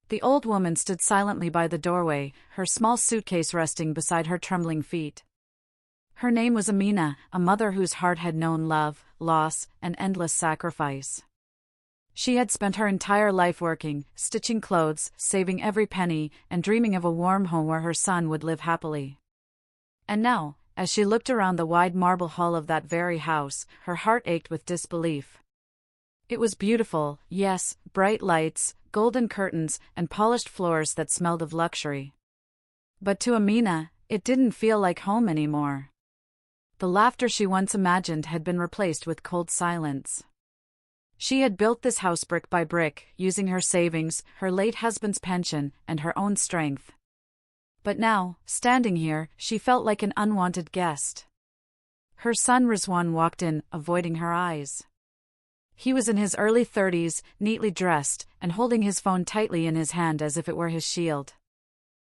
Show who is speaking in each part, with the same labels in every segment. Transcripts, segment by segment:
Speaker 1: The old woman stood silently by the doorway, her small suitcase resting beside her trembling feet. Her name was Amina, a mother whose heart had known love, loss, and endless sacrifice. She had spent her entire life working, stitching clothes, saving every penny, and dreaming of a warm home where her son would live happily. And now, as she looked around the wide marble hall of that very house, her heart ached with disbelief. It was beautiful, yes, bright lights, golden curtains, and polished floors that smelled of luxury. But to Amina, it didn't feel like home anymore. The laughter she once imagined had been replaced with cold silence. She had built this house brick by brick, using her savings, her late husband's pension, and her own strength. But now, standing here, she felt like an unwanted guest. Her son Rizwan walked in, avoiding her eyes. He was in his early 30s, neatly dressed, and holding his phone tightly in his hand as if it were his shield.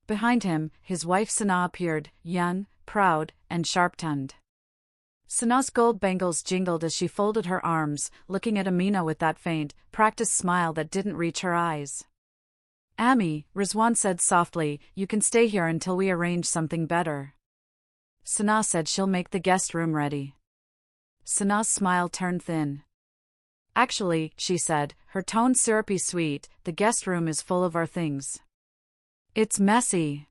Speaker 1: Behind him, his wife Sana appeared, young, proud, and sharp-tongued. Sana's gold bangles jingled as she folded her arms, looking at Amina with that faint, practiced smile that didn't reach her eyes. "Ami," Rizwan said softly, "you can stay here until we arrange something better." Sana said she'll make the guest room ready. Sana's smile turned thin. "Actually," she said, her tone syrupy sweet, "the guest room is full of our things. It's messy.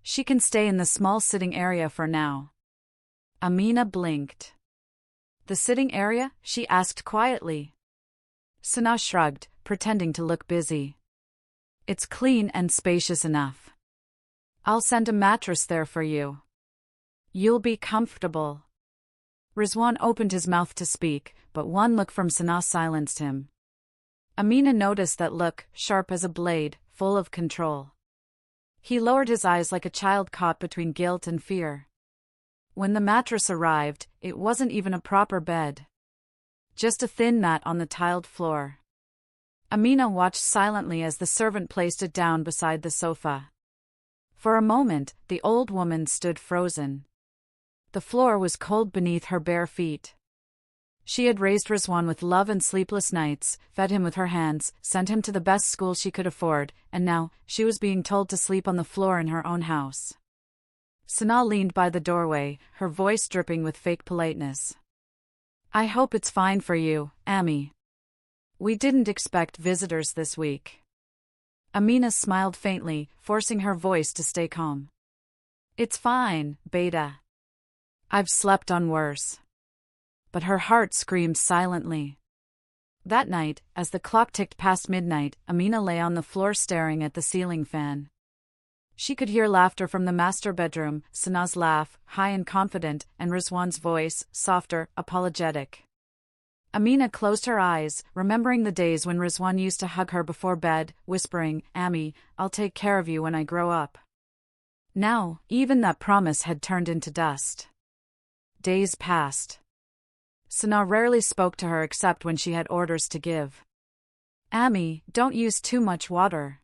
Speaker 1: She can stay in the small sitting area for now." Amina blinked. "The sitting area?" she asked quietly. Sana shrugged, pretending to look busy. "It's clean and spacious enough. I'll send a mattress there for you. You'll be comfortable." Rizwan opened his mouth to speak, but one look from Sana silenced him. Amina noticed that look, sharp as a blade, full of control. He lowered his eyes like a child caught between guilt and fear. When the mattress arrived, it wasn't even a proper bed. Just a thin mat on the tiled floor. Amina watched silently as the servant placed it down beside the sofa. For a moment, the old woman stood frozen. The floor was cold beneath her bare feet. She had raised Rizwan with love and sleepless nights, fed him with her hands, sent him to the best school she could afford, and now, she was being told to sleep on the floor in her own house. Sana leaned by the doorway, her voice dripping with fake politeness. "I hope it's fine for you, Ami. We didn't expect visitors this week." Amina smiled faintly, forcing her voice to stay calm. "It's fine, Beta. I've slept on worse." But her heart screamed silently. That night, as the clock ticked past midnight, Amina lay on the floor staring at the ceiling fan. She could hear laughter from the master bedroom, Sana's laugh, high and confident, and Rizwan's voice, softer, apologetic. Amina closed her eyes, remembering the days when Rizwan used to hug her before bed, whispering, "Ami, I'll take care of you when I grow up." Now, even that promise had turned into dust. Days passed. Sana rarely spoke to her except when she had orders to give. "Ami, don't use too much water.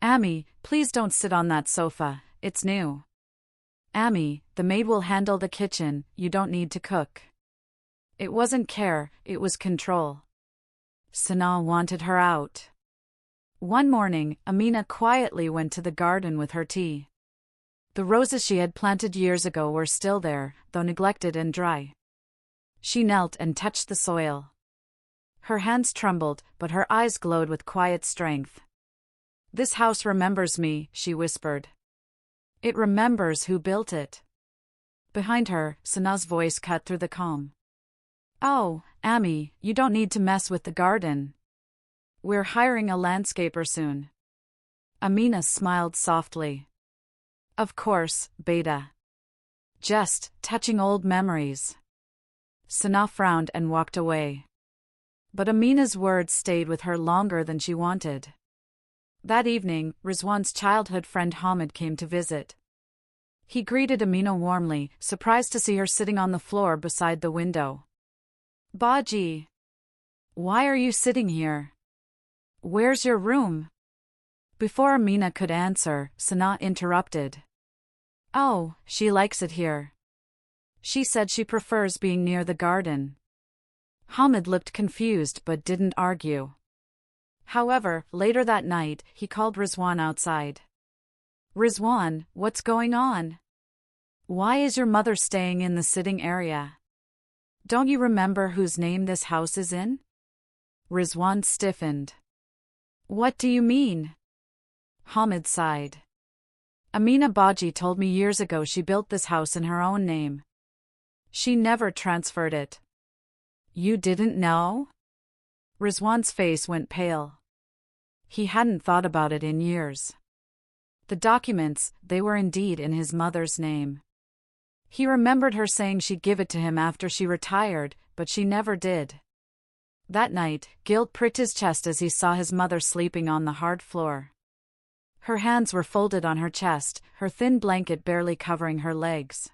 Speaker 1: Ami, please don't sit on that sofa, it's new. Ami, the maid will handle the kitchen, you don't need to cook." It wasn't care, it was control. Sana wanted her out. One morning, Amina quietly went to the garden with her tea. The roses she had planted years ago were still there, though neglected and dry. She knelt and touched the soil. Her hands trembled, but her eyes glowed with quiet strength. "This house remembers me," she whispered. "It remembers who built it." Behind her, Sana's voice cut through the calm. "Oh, Ami, you don't need to mess with the garden. We're hiring a landscaper soon." Amina smiled softly. "Of course, Beta. Just touching old memories." Sana frowned and walked away. But Amina's words stayed with her longer than she wanted. That evening, Rizwan's childhood friend Hamid came to visit. He greeted Amina warmly, surprised to see her sitting on the floor beside the window. "Baji, why are you sitting here? Where's your room?" Before Amina could answer, Sana interrupted. "Oh, she likes it here. She said she prefers being near the garden." Hamid looked confused but didn't argue. However, later that night, he called Rizwan outside. Rizwan, what's going on? Why is your mother staying in the sitting area? Don't you remember whose name this house is in? Rizwan stiffened. What do you mean? Hamid sighed. Amina Baji told me years ago she built this house in her own name. She never transferred it. You didn't know? Rizwan's face went pale. He hadn't thought about it in years. The documents, they were indeed in his mother's name. He remembered her saying she'd give it to him after she retired, but she never did. That night, guilt pricked his chest as he saw his mother sleeping on the hard floor. Her hands were folded on her chest, her thin blanket barely covering her legs.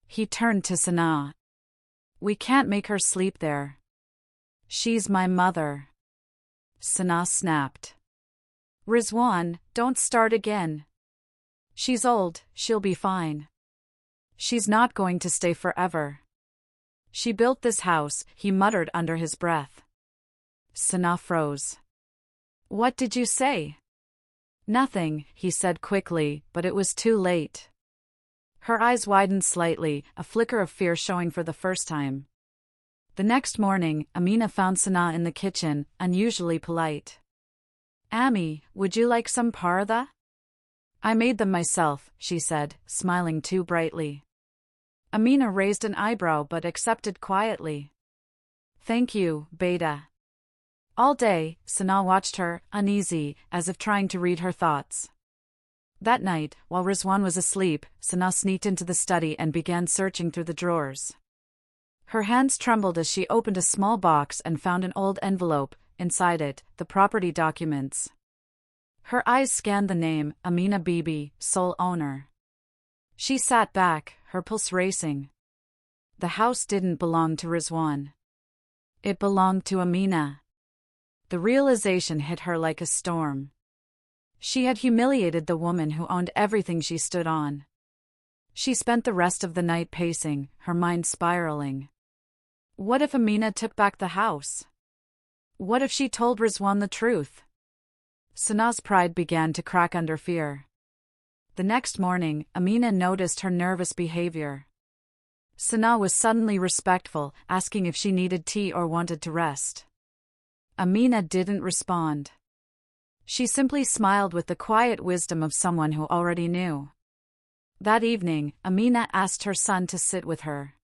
Speaker 1: He turned to Sana. We can't make her sleep there. She's my mother. Sana snapped. Rizwan, don't start again. She's old, she'll be fine. She's not going to stay forever. She built this house, he muttered under his breath. Sana froze. What did you say? Nothing, he said quickly, but it was too late. Her eyes widened slightly, a flicker of fear showing for the first time. The next morning, Amina found Sana in the kitchen, unusually polite. Ami, would you like some paratha? I made them myself, she said, smiling too brightly. Amina raised an eyebrow but accepted quietly. Thank you, Beta. All day, Sana watched her, uneasy, as if trying to read her thoughts. That night, while Rizwan was asleep, Sana sneaked into the study and began searching through the drawers. Her hands trembled as she opened a small box and found an old envelope, inside it, the property documents. Her eyes scanned the name, Amina Bibi, sole owner. She sat back, her pulse racing. The house didn't belong to Rizwan. It belonged to Amina. The realization hit her like a storm. She had humiliated the woman who owned everything she stood on. She spent the rest of the night pacing, her mind spiraling. What if Amina took back the house? What if she told Rizwan the truth? Sana's pride began to crack under fear. The next morning, Amina noticed her nervous behavior. Sana was suddenly respectful, asking if she needed tea or wanted to rest. Amina didn't respond. She simply smiled with the quiet wisdom of someone who already knew. That evening, Amina asked her son to sit with her.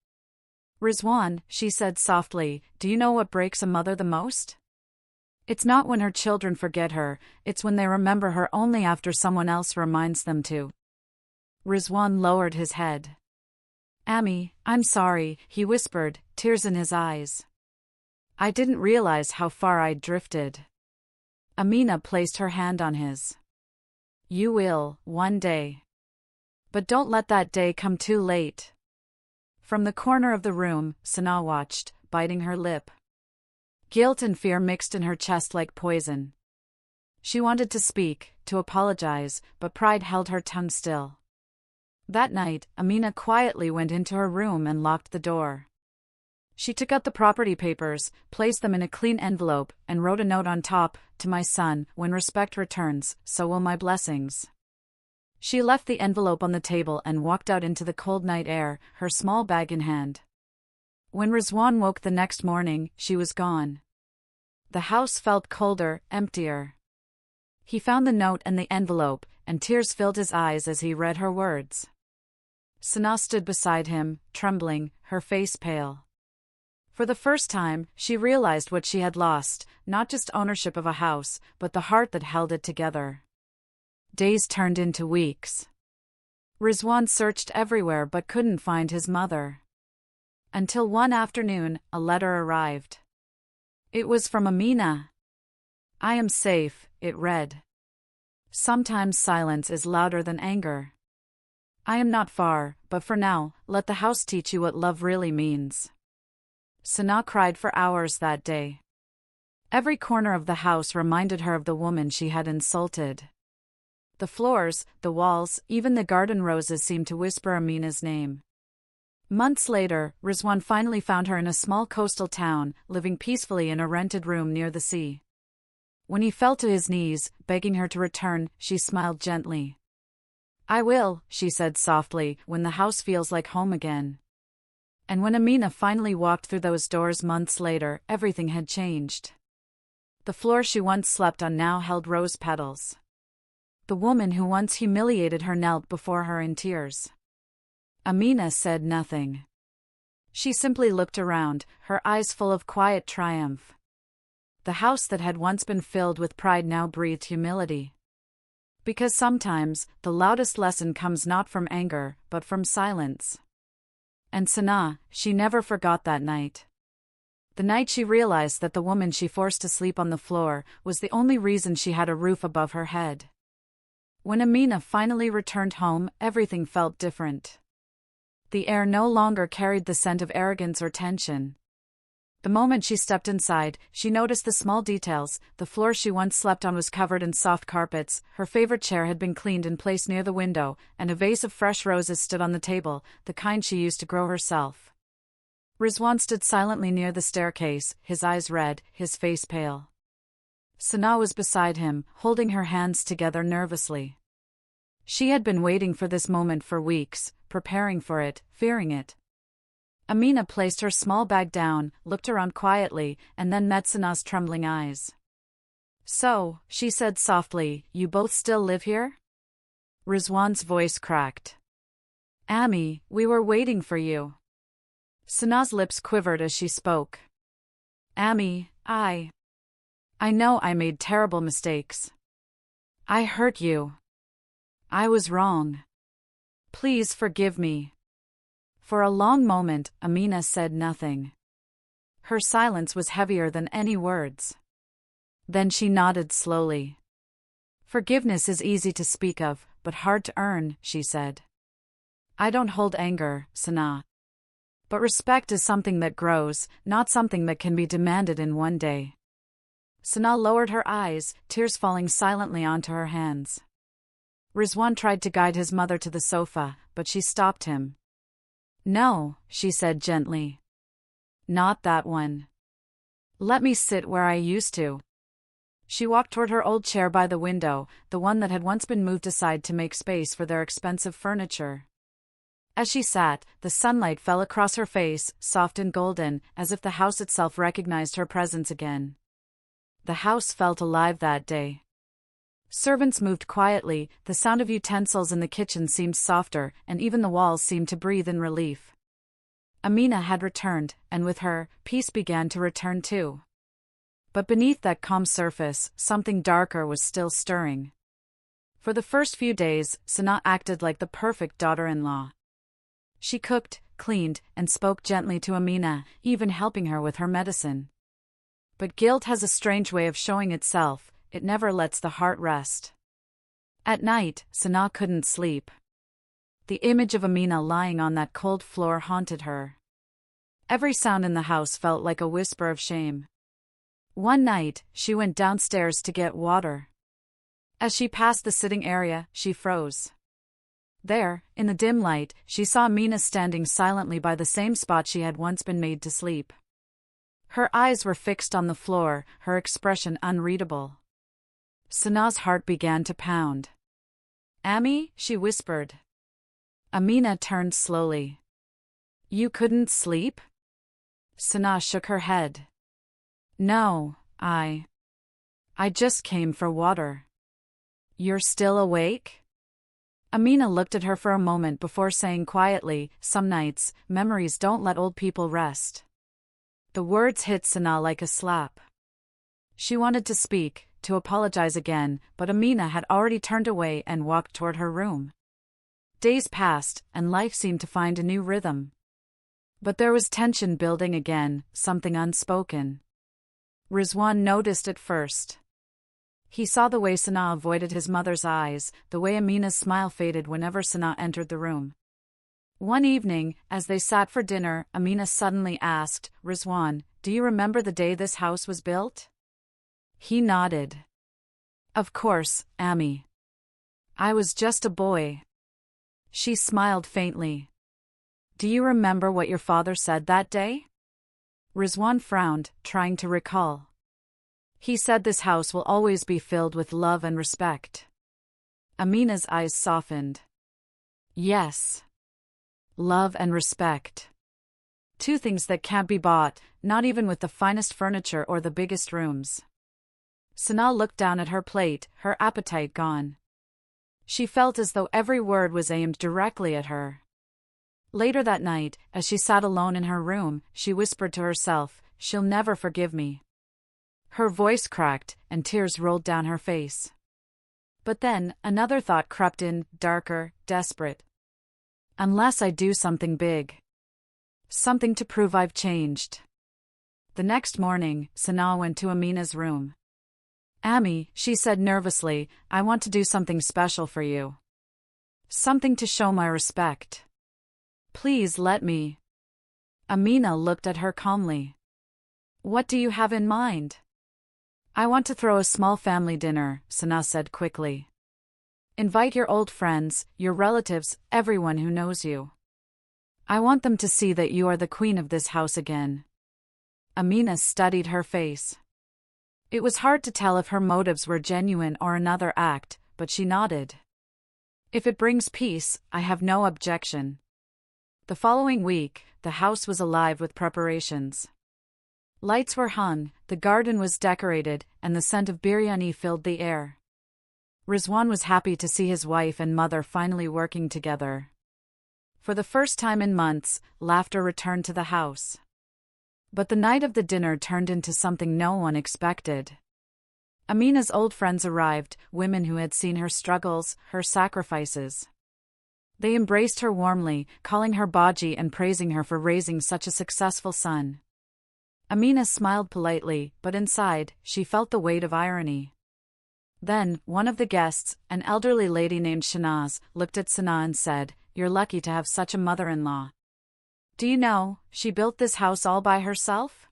Speaker 1: Rizwan, she said softly, do you know what breaks a mother the most? It's not when her children forget her, it's when they remember her only after someone else reminds them to. Rizwan lowered his head. Ami, I'm sorry, he whispered, tears in his eyes. I didn't realize how far I'd drifted. Amina placed her hand on his. You will, one day. But don't let that day come too late. From the corner of the room, Sana watched, biting her lip. Guilt and fear mixed in her chest like poison. She wanted to speak, to apologize, but pride held her tongue still. That night, Amina quietly went into her room and locked the door. She took out the property papers, placed them in a clean envelope, and wrote a note on top, to my son, when respect returns, so will my blessings. She left the envelope on the table and walked out into the cold night air, her small bag in hand. When Rizwan woke the next morning, she was gone. The house felt colder, emptier. He found the note and the envelope, and tears filled his eyes as he read her words. Sana stood beside him, trembling, her face pale. For the first time, she realized what she had lost, not just ownership of a house, but the heart that held it together. Days turned into weeks. Rizwan searched everywhere but couldn't find his mother. Until one afternoon, a letter arrived. It was from Amina. I am safe, it read. Sometimes silence is louder than anger. I am not far, but for now, let the house teach you what love really means. Sana cried for hours that day. Every corner of the house reminded her of the woman she had insulted. The floors, the walls, even the garden roses seemed to whisper Amina's name. Months later, Rizwan finally found her in a small coastal town, living peacefully in a rented room near the sea. When he fell to his knees, begging her to return, she smiled gently. "I will," she said softly, "when the house feels like home again." And when Amina finally walked through those doors months later, everything had changed. The floor she once slept on now held rose petals. The woman who once humiliated her knelt before her in tears. Amina said nothing. She simply looked around, her eyes full of quiet triumph. The house that had once been filled with pride now breathed humility. Because sometimes, the loudest lesson comes not from anger, but from silence. And Sanaa, she never forgot that night. The night she realized that the woman she forced to sleep on the floor was the only reason she had a roof above her head. When Amina finally returned home, everything felt different. The air no longer carried the scent of arrogance or tension. The moment she stepped inside, she noticed the small details. The floor she once slept on was covered in soft carpets, her favorite chair had been cleaned and placed near the window, and a vase of fresh roses stood on the table, the kind she used to grow herself. Rizwan stood silently near the staircase, his eyes red, his face pale. Sanaa was beside him, holding her hands together nervously. She had been waiting for this moment for weeks, preparing for it, fearing it. Amina placed her small bag down, looked around quietly, and then met Sanaa's trembling eyes. "So," she said softly, "you both still live here?" Rizwan's voice cracked. "Ami, we were waiting for you." Sanaa's lips quivered as she spoke. "Ami, I know I made terrible mistakes. I hurt you. I was wrong. Please forgive me." For a long moment, Amina said nothing. Her silence was heavier than any words. Then she nodded slowly. "Forgiveness is easy to speak of, but hard to earn," she said. "I don't hold anger, Sanaa. But respect is something that grows, not something that can be demanded in one day." Sanaa lowered her eyes, tears falling silently onto her hands. Rizwan tried to guide his mother to the sofa, but she stopped him. "No," she said gently. "Not that one. Let me sit where I used to." She walked toward her old chair by the window, the one that had once been moved aside to make space for their expensive furniture. As she sat, the sunlight fell across her face, soft and golden, as if the house itself recognized her presence again. The house felt alive that day. Servants moved quietly, the sound of utensils in the kitchen seemed softer, and even the walls seemed to breathe in relief. Amina had returned, and with her, peace began to return too. But beneath that calm surface, something darker was still stirring. For the first few days, Sanaa acted like the perfect daughter-in-law. She cooked, cleaned, and spoke gently to Amina, even helping her with her medicine. But guilt has a strange way of showing itself, it never lets the heart rest. At night, Sanaa couldn't sleep. The image of Amina lying on that cold floor haunted her. Every sound in the house felt like a whisper of shame. One night, she went downstairs to get water. As she passed the sitting area, she froze. There, in the dim light, she saw Amina standing silently by the same spot she had once been made to sleep. Her eyes were fixed on the floor, her expression unreadable. Sanaa's heart began to pound. "Ami," she whispered. Amina turned slowly. "You couldn't sleep?" Sanaa shook her head. "No, I just came for water." "You're still awake?" Amina looked at her for a moment before saying quietly, "Some nights, memories don't let old people rest." The words hit Sanaa like a slap. She wanted to speak, to apologize again, but Amina had already turned away and walked toward her room. Days passed, and life seemed to find a new rhythm. But there was tension building again, something unspoken. Rizwan noticed it first. He saw the way Sanaa avoided his mother's eyes, the way Amina's smile faded whenever Sanaa entered the room. One evening, as they sat for dinner, Amina suddenly asked, "Rizwan, do you remember the day this house was built?" He nodded. "Of course, Ami. I was just a boy." She smiled faintly. "Do you remember what your father said that day?" Rizwan frowned, trying to recall. He said this house will always be filled with love and respect. Amina's eyes softened. Yes. Love and respect. Two things that can't be bought, not even with the finest furniture or the biggest rooms. Sana looked down at her plate, her appetite gone. She felt as though every word was aimed directly at her. Later that night, as she sat alone in her room, she whispered to herself, "She'll never forgive me." Her voice cracked, and tears rolled down her face. But then, another thought crept in, darker, desperate. Unless I do something big. Something to prove I've changed. The next morning, Sana went to Amina's room. "Ami," she said nervously, "I want to do something special for you. Something to show my respect. Please let me." Amina looked at her calmly. "What do you have in mind?" "I want to throw a small family dinner," Sana said quickly. "Invite your old friends, your relatives, everyone who knows you. I want them to see that you are the queen of this house again." Amina studied her face. It was hard to tell if her motives were genuine or another act, but she nodded. "If it brings peace, I have no objection." The following week, the house was alive with preparations. Lights were hung, the garden was decorated, and the scent of biryani filled the air. Rizwan was happy to see his wife and mother finally working together. For the first time in months, laughter returned to the house. But the night of the dinner turned into something no one expected. Amina's old friends arrived, women who had seen her struggles, her sacrifices. They embraced her warmly, calling her Baji and praising her for raising such a successful son. Amina smiled politely, but inside, she felt the weight of irony. Then, one of the guests, an elderly lady named Shanaz, looked at Sana and said, "You're lucky to have such a mother-in-law. Do you know, she built this house all by herself?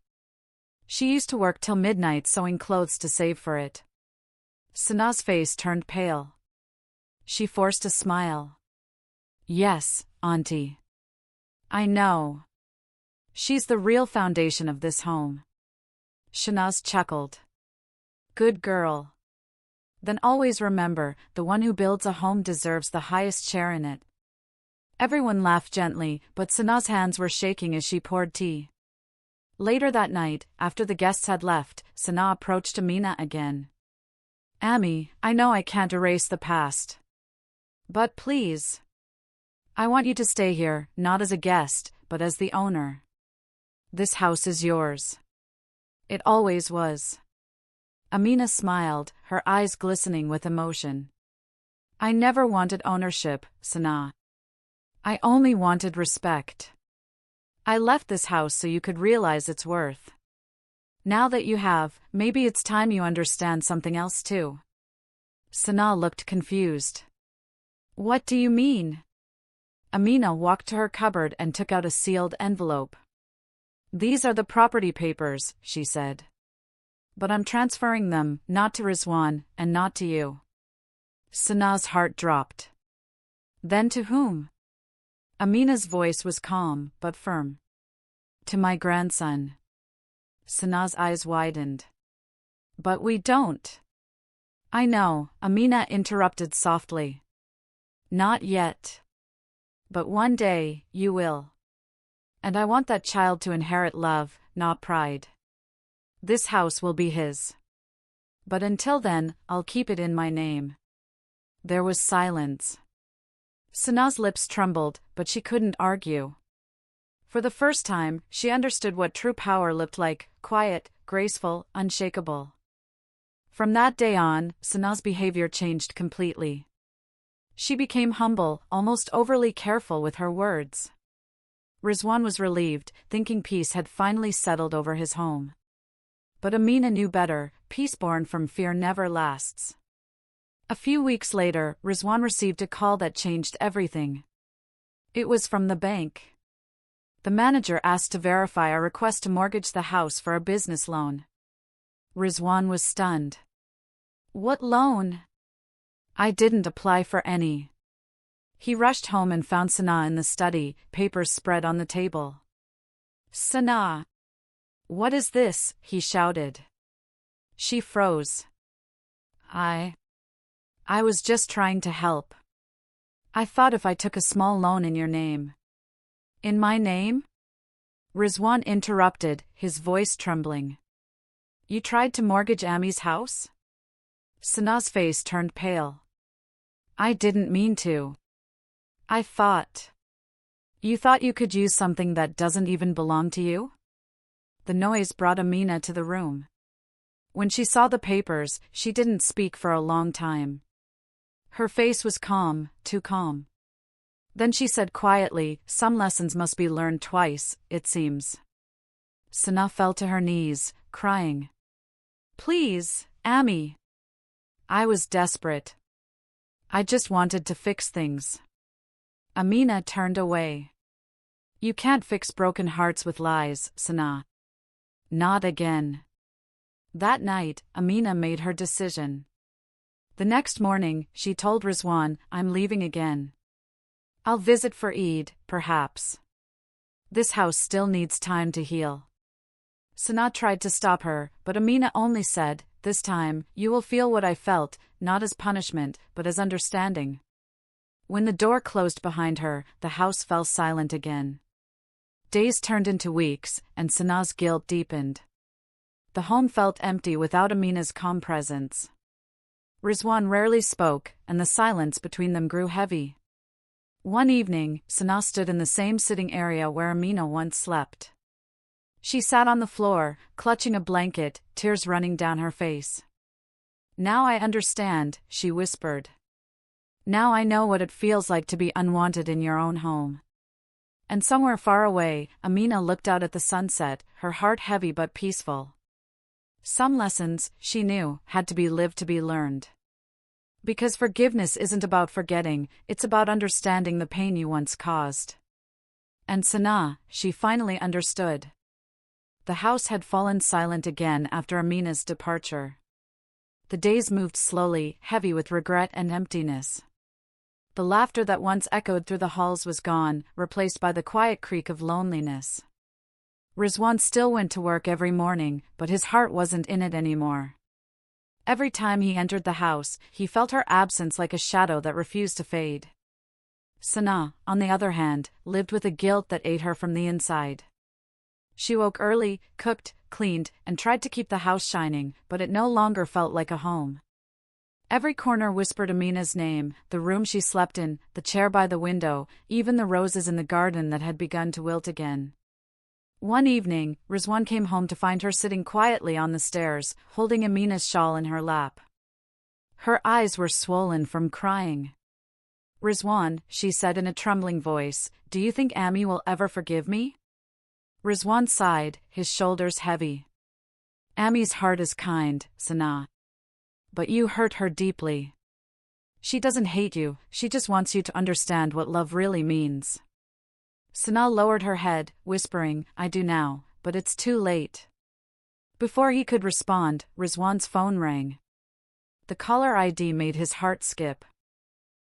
Speaker 1: She used to work till midnight sewing clothes to save for it." Sana's face turned pale. She forced a smile. "Yes, Auntie. I know. She's the real foundation of this home." Shanaz chuckled. "Good girl. Then always remember, the one who builds a home deserves the highest share in it." Everyone laughed gently, but Sana's hands were shaking as she poured tea. Later that night, after the guests had left, Sana approached Amina again. "Ami, I know I can't erase the past. But please. I want you to stay here, not as a guest, but as the owner. This house is yours. It always was." Amina smiled, her eyes glistening with emotion. "I never wanted ownership, Sana. I only wanted respect. I left this house so you could realize its worth. Now that you have, maybe it's time you understand something else too." Sana looked confused. "What do you mean?" Amina walked to her cupboard and took out a sealed envelope. "These are the property papers," she said. "But I'm transferring them, not to Rizwan, and not to you." Sana's heart dropped. "Then to whom?" Amina's voice was calm, but firm. "To my grandson." Sana's eyes widened. "But we don't." "I know," Amina interrupted softly. "Not yet. But one day, you will. And I want that child to inherit love, not pride. This house will be his. But until then, I'll keep it in my name." There was silence. Sana's lips trembled, but she couldn't argue. For the first time, she understood what true power looked like, quiet, graceful, unshakable. From that day on, Sana's behavior changed completely. She became humble, almost overly careful with her words. Rizwan was relieved, thinking peace had finally settled over his home. But Amina knew better, peace born from fear never lasts. A few weeks later, Rizwan received a call that changed everything. It was from the bank. The manager asked to verify a request to mortgage the house for a business loan. Rizwan was stunned. "What loan?" "I didn't apply for any." He rushed home and found Sana in the study, papers spread on the table. "Sana! What is this?" he shouted. She froze. I was just trying to help. I thought if I took a small loan in your name. In my name? Rizwan interrupted, his voice trembling. You tried to mortgage Ami's house? Sanaa's face turned pale. I didn't mean to. I thought. You thought you could use something that doesn't even belong to you? The noise brought Amina to the room. When she saw the papers, she didn't speak for a long time. Her face was calm, too calm. Then she said quietly, some lessons must be learned twice, it seems. Sanaa fell to her knees, crying. Please, Ami. I was desperate. I just wanted to fix things. Amina turned away. You can't fix broken hearts with lies, Sanaa. Not again. That night, Amina made her decision. The next morning, she told Rizwan, I'm leaving again. I'll visit for Eid, perhaps. This house still needs time to heal. Sanaa tried to stop her, but Amina only said, this time, you will feel what I felt, not as punishment, but as understanding. When the door closed behind her, the house fell silent again. Days turned into weeks, and Sanaa's guilt deepened. The home felt empty without Amina's calm presence. Rizwan rarely spoke, and the silence between them grew heavy. One evening, Sanaa stood in the same sitting area where Amina once slept. She sat on the floor, clutching a blanket, tears running down her face. Now I understand, she whispered. Now I know what it feels like to be unwanted in your own home. And somewhere far away, Amina looked out at the sunset, her heart heavy but peaceful. Some lessons, she knew, had to be lived to be learned. Because forgiveness isn't about forgetting, it's about understanding the pain you once caused. And Sanaa, she finally understood. The house had fallen silent again after Amina's departure. The days moved slowly, heavy with regret and emptiness. The laughter that once echoed through the halls was gone, replaced by the quiet creak of loneliness. Rizwan still went to work every morning, but his heart wasn't in it anymore. Every time he entered the house, he felt her absence like a shadow that refused to fade. Sanaa, on the other hand, lived with a guilt that ate her from the inside. She woke early, cooked, cleaned, and tried to keep the house shining, but it no longer felt like a home. Every corner whispered Amina's name, the room she slept in, the chair by the window, even the roses in the garden that had begun to wilt again. One evening, Rizwan came home to find her sitting quietly on the stairs, holding Amina's shawl in her lap. Her eyes were swollen from crying. Rizwan, she said in a trembling voice, do you think Ami will ever forgive me? Rizwan sighed, his shoulders heavy. Ami's heart is kind, Sanaa. But you hurt her deeply. She doesn't hate you, she just wants you to understand what love really means. Sanaa lowered her head, whispering, I do now, but it's too late. Before he could respond, Rizwan's phone rang. The caller ID made his heart skip.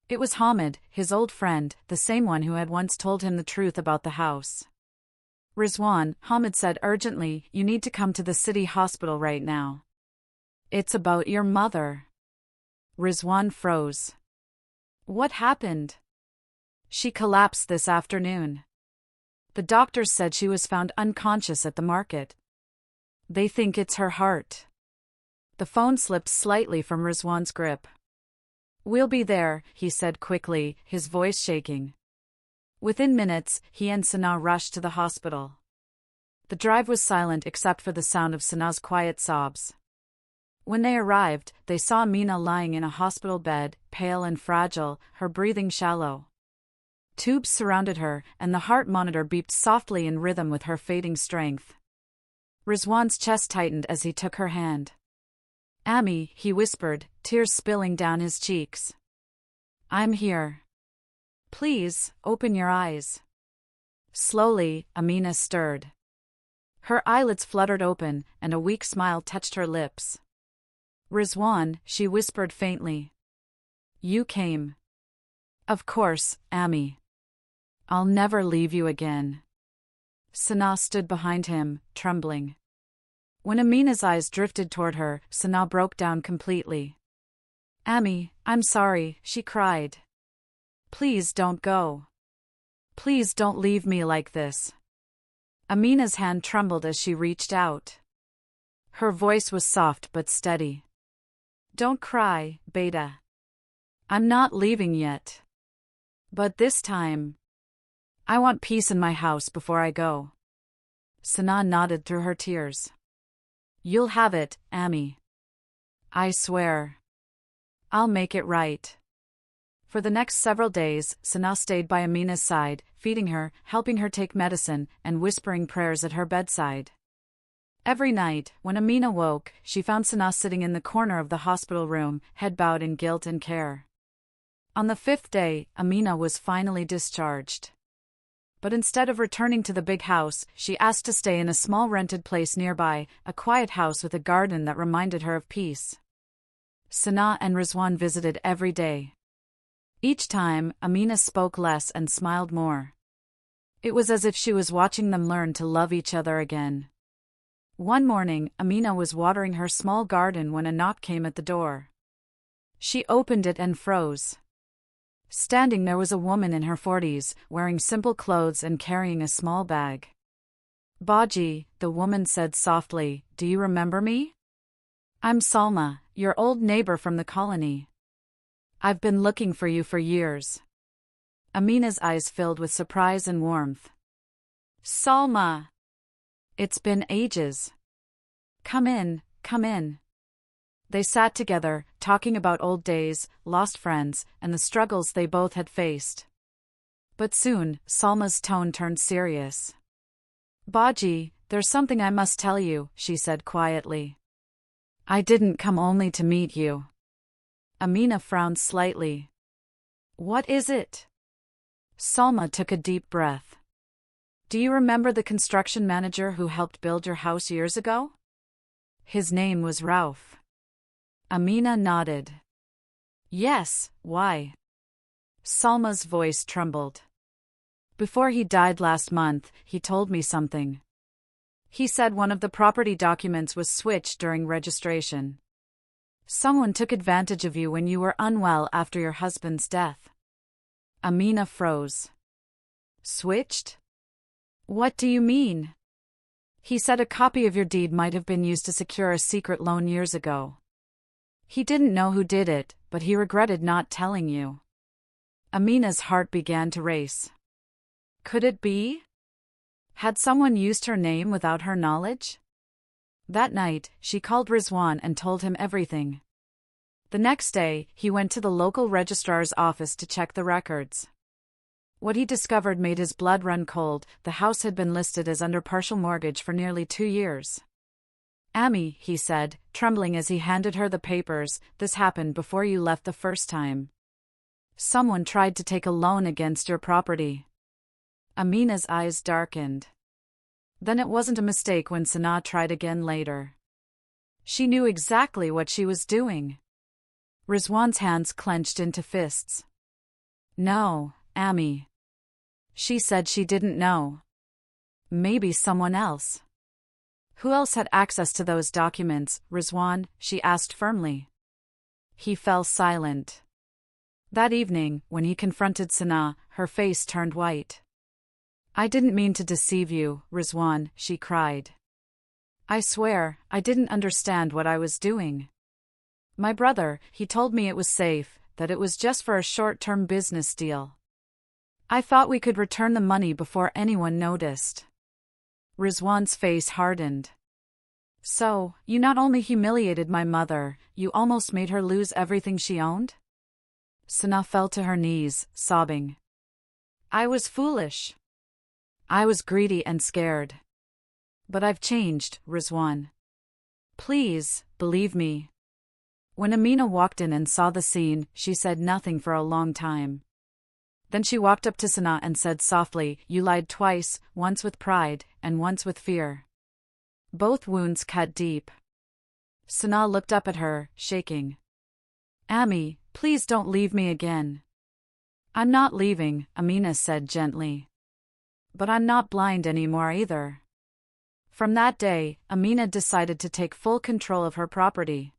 Speaker 1: It was Hamid, his old friend, the same one who had once told him the truth about the house. Rizwan, Hamid said urgently, you need to come to the city hospital right now. It's about your mother. Rizwan froze. What happened? She collapsed this afternoon. The doctors said she was found unconscious at the market. They think it's her heart. The phone slipped slightly from Rizwan's grip. We'll be there, he said quickly, his voice shaking. Within minutes, he and Sanaa rushed to the hospital. The drive was silent except for the sound of Sanaa's quiet sobs. When they arrived, they saw Amina lying in a hospital bed, pale and fragile, her breathing shallow. Tubes surrounded her, and the heart monitor beeped softly in rhythm with her fading strength. Rizwan's chest tightened as he took her hand. Ami, he whispered, tears spilling down his cheeks. I'm here. Please, open your eyes. Slowly, Amina stirred. Her eyelids fluttered open, and a weak smile touched her lips. Rizwan, she whispered faintly. You came. Of course, Ami. I'll never leave you again. Sanaa stood behind him, trembling. When Amina's eyes drifted toward her, Sana broke down completely. "Ami, I'm sorry," she cried. "Please don't go. Please don't leave me like this." Amina's hand trembled as she reached out. Her voice was soft but steady. "Don't cry, Beta. I'm not leaving yet. But this time, I want peace in my house before I go." Sana nodded through her tears. "You'll have it, Ami. I swear. I'll make it right." For the next several days, Sana stayed by Amina's side, feeding her, helping her take medicine, and whispering prayers at her bedside. Every night, when Amina woke, she found Sana sitting in the corner of the hospital room, head bowed in guilt and care. On the 5th day, Amina was finally discharged. But instead of returning to the big house, she asked to stay in a small rented place nearby, a quiet house with a garden that reminded her of peace. Sana and Rizwan visited every day. Each time, Amina spoke less and smiled more. It was as if she was watching them learn to love each other again. One morning, Amina was watering her small garden when a knock came at the door. She opened it and froze. Standing there was a woman in her 40s, wearing simple clothes and carrying a small bag. "Baji," the woman said softly, "do you remember me? I'm Salma, your old neighbor from the colony. I've been looking for you for years." Amina's eyes filled with surprise and warmth. "Salma! It's been ages. Come in, come in." They sat together, talking about old days, lost friends, and the struggles they both had faced. But soon, Salma's tone turned serious. "Baji, there's something I must tell you," she said quietly. "I didn't come only to meet you." Amina frowned slightly. "What is it?" Salma took a deep breath. "Do you remember the construction manager who helped build your house years ago? His name was Rauf." Amina nodded. "Yes, why?" Salma's voice trembled. "Before he died last month, he told me something. He said one of the property documents was switched during registration. Someone took advantage of you when you were unwell after your husband's death." Amina froze. "Switched? What do you mean?" "He said a copy of your deed might have been used to secure a secret loan years ago. He didn't know who did it, but he regretted not telling you." Amina's heart began to race. Could it be? Had someone used her name without her knowledge? That night, she called Rizwan and told him everything. The next day, he went to the local registrar's office to check the records. What he discovered made his blood run cold. The house had been listed as under partial mortgage for nearly 2 years. "Ami," he said, trembling as he handed her the papers, "this happened before you left the first time. Someone tried to take a loan against your property." Amina's eyes darkened. Then it wasn't a mistake when Sana tried again later. She knew exactly what she was doing. Rizwan's hands clenched into fists. "No, Ami." She said she didn't know. Maybe someone else. "Who else had access to those documents, Rizwan?" she asked firmly. He fell silent. That evening, when he confronted Sana, her face turned white. "I didn't mean to deceive you, Rizwan," she cried. "I swear, I didn't understand what I was doing. My brother, he told me it was safe, that it was just for a short-term business deal. I thought we could return the money before anyone noticed." Rizwan's face hardened. "So, you not only humiliated my mother, you almost made her lose everything she owned?" Sana fell to her knees, sobbing. "I was foolish. I was greedy and scared. But I've changed, Rizwan. Please, believe me." When Amina walked in and saw the scene, she said nothing for a long time. Then she walked up to Sana and said softly, "You lied twice, once with pride, and once with fear. Both wounds cut deep." Sana looked up at her, shaking. "Ami, please don't leave me again." "I'm not leaving," Amina said gently. "But I'm not blind anymore either. From that day, Amina decided to take full control of her property.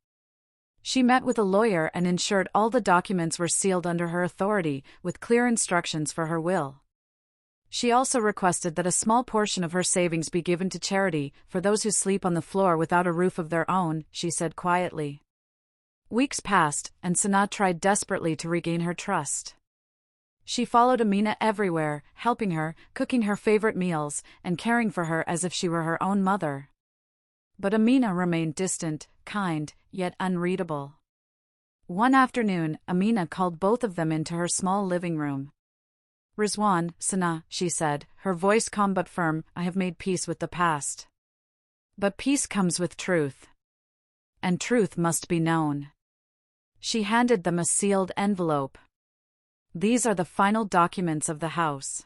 Speaker 1: She met with a lawyer and ensured all the documents were sealed under her authority, with clear instructions for her will. She also requested that a small portion of her savings be given to charity for those who sleep on the floor without a roof of their own, she said quietly. Weeks passed, and Sana tried desperately to regain her trust. She followed Amina everywhere, helping her, cooking her favorite meals, and caring for her as if she were her own mother. But Amina remained distant, kind, yet unreadable. One afternoon, Amina called both of them into her small living room. Rizwan, Sana, she said, her voice calm but firm, I have made peace with the past. But peace comes with truth. And truth must be known. She handed them a sealed envelope. These are the final documents of the house.